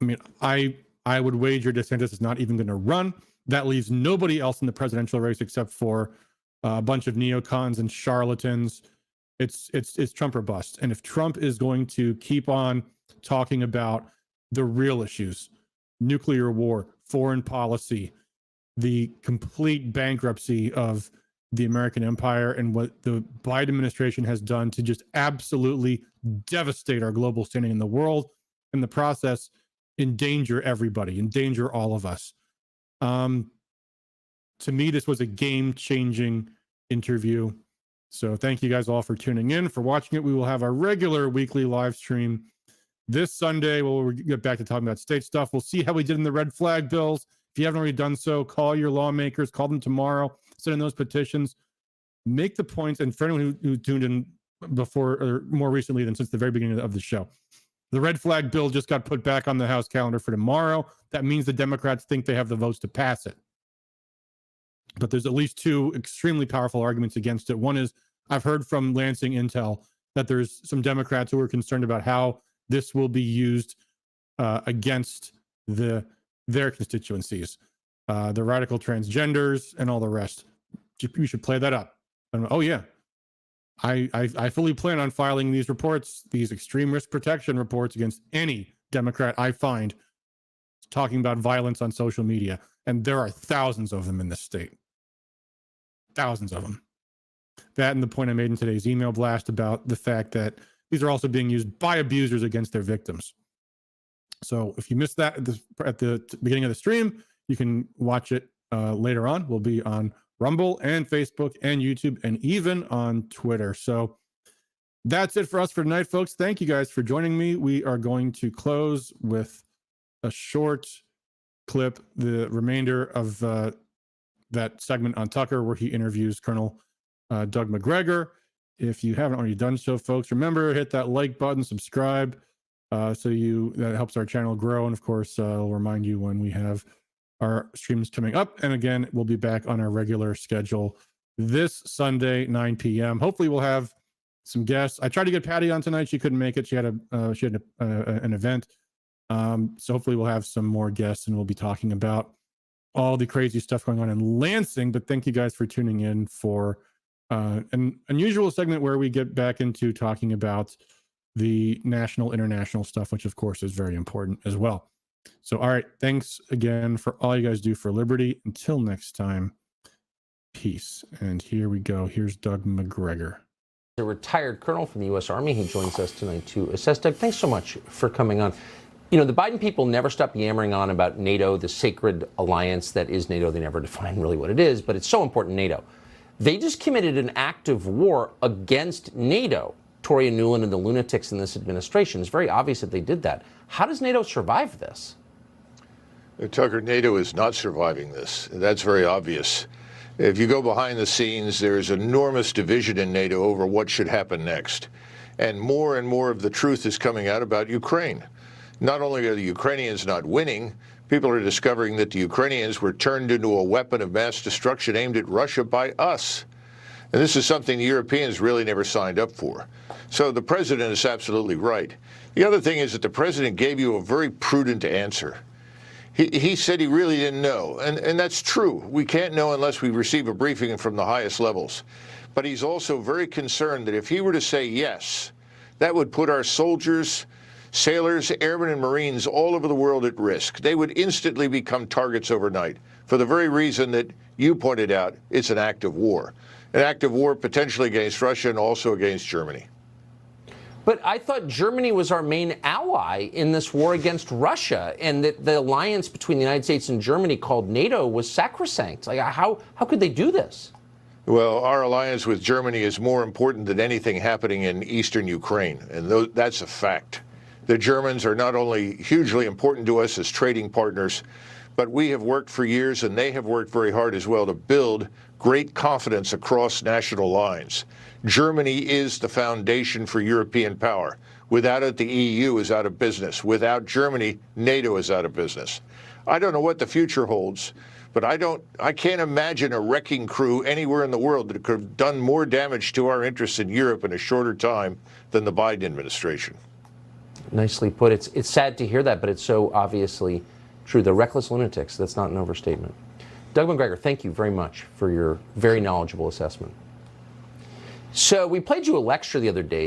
I mean, I would wager DeSantis is not even going to run. That leaves nobody else in the presidential race except for a bunch of neocons and charlatans. It's Trump or bust. And if Trump is going to keep on talking about the real issues, nuclear war, foreign policy, the complete bankruptcy of the American empire and what the Biden administration has done to just absolutely devastate our global standing in the world, in the process, endanger everybody, endanger all of us. To me, this was a game-changing interview. So thank you guys all for tuning in, for watching it. We will have our regular weekly live stream this Sunday. We'll get back to talking about state stuff. We'll see how we did in the red flag bills. If you haven't already done so, call your lawmakers, call them tomorrow, send in those petitions, make the points. And for anyone who tuned in before or more recently than since the very beginning of the show, the red flag bill just got put back on the House calendar for tomorrow. That means the Democrats think they have the votes to pass it. But there's at least two extremely powerful arguments against it. One is I've heard from Lansing Intel that there's some Democrats who are concerned about how this will be used against their constituencies, the radical transgenders and all the rest. You should play that up. And, oh yeah, I fully plan on filing these reports, these extreme risk protection reports, against any Democrat I find talking about violence on social media. And there are thousands of them in this state. Thousands of them. That and the point I made in today's email blast about the fact that these are also being used by abusers against their victims. So if you missed that at the beginning of the stream, you can watch it later on. We'll be on Rumble and Facebook and YouTube and even on Twitter. So that's it for us for tonight, folks. Thank you guys for joining me. We are going to close with a short clip, the remainder of that segment on Tucker where he interviews Colonel Doug McGregor. If you haven't already done so, folks, remember, hit that like button, subscribe, that helps our channel grow. And of course, I'll remind you when we have our streams coming up. And again, we'll be back on our regular schedule this Sunday, 9 p.m. Hopefully we'll have some guests. I tried to get Patty on tonight. She couldn't make it. She had an event. So hopefully we'll have some more guests and we'll be talking about all the crazy stuff going on in Lansing. But thank you guys for tuning in for an unusual segment where we get back into talking about the national, international stuff, which of course is very important as well. So, all right. Thanks again for all you guys do for liberty. Until next time, peace. And here we go. Here's Doug McGregor. A retired colonel from the U.S. Army. He joins us tonight to assess. Doug, thanks so much for coming on. You know, the Biden people never stop yammering on about NATO, the sacred alliance that is NATO. They never define really what it is, but it's so important, NATO. They just committed an act of war against NATO. Toria Nuland and the lunatics in this administration. It's very obvious that they did that. How does NATO survive this? Tucker, NATO is not surviving this. That's very obvious. If you go behind the scenes, there is enormous division in NATO over what should happen next. And more of the truth is coming out about Ukraine. Not only are the Ukrainians not winning, people are discovering that the Ukrainians were turned into a weapon of mass destruction aimed at Russia by us. And this is something the Europeans really never signed up for. So the president is absolutely right. The other thing is that the president gave you a very prudent answer. He said he really didn't know, and that's true. We can't know unless we receive a briefing from the highest levels. But he's also very concerned that if he were to say yes, that would put our soldiers, sailors, airmen, and Marines all over the world at risk. They would instantly become targets overnight for the very reason that you pointed out. It's an act of war. An act of war potentially against Russia and also against Germany. But I thought Germany was our main ally in this war against Russia, and that the alliance between the United States and Germany called NATO was sacrosanct. Like, how could they do this? Well, our alliance with Germany is more important than anything happening in eastern Ukraine, and that's a fact. The Germans are not only hugely important to us as trading partners, but we have worked for years, and they have worked very hard as well, to build great confidence across national lines. Germany is the foundation for European power. Without it, the EU is out of business. Without Germany, NATO is out of business. I don't know what the future holds, but I can't imagine a wrecking crew anywhere in the world that could have done more damage to our interests in Europe in a shorter time than the Biden administration. Nicely put. It's sad to hear that, but it's so obviously true. The reckless lunatics, that's not an overstatement. Doug McGregor, thank you very much for your very knowledgeable assessment. So we played you a lecture the other day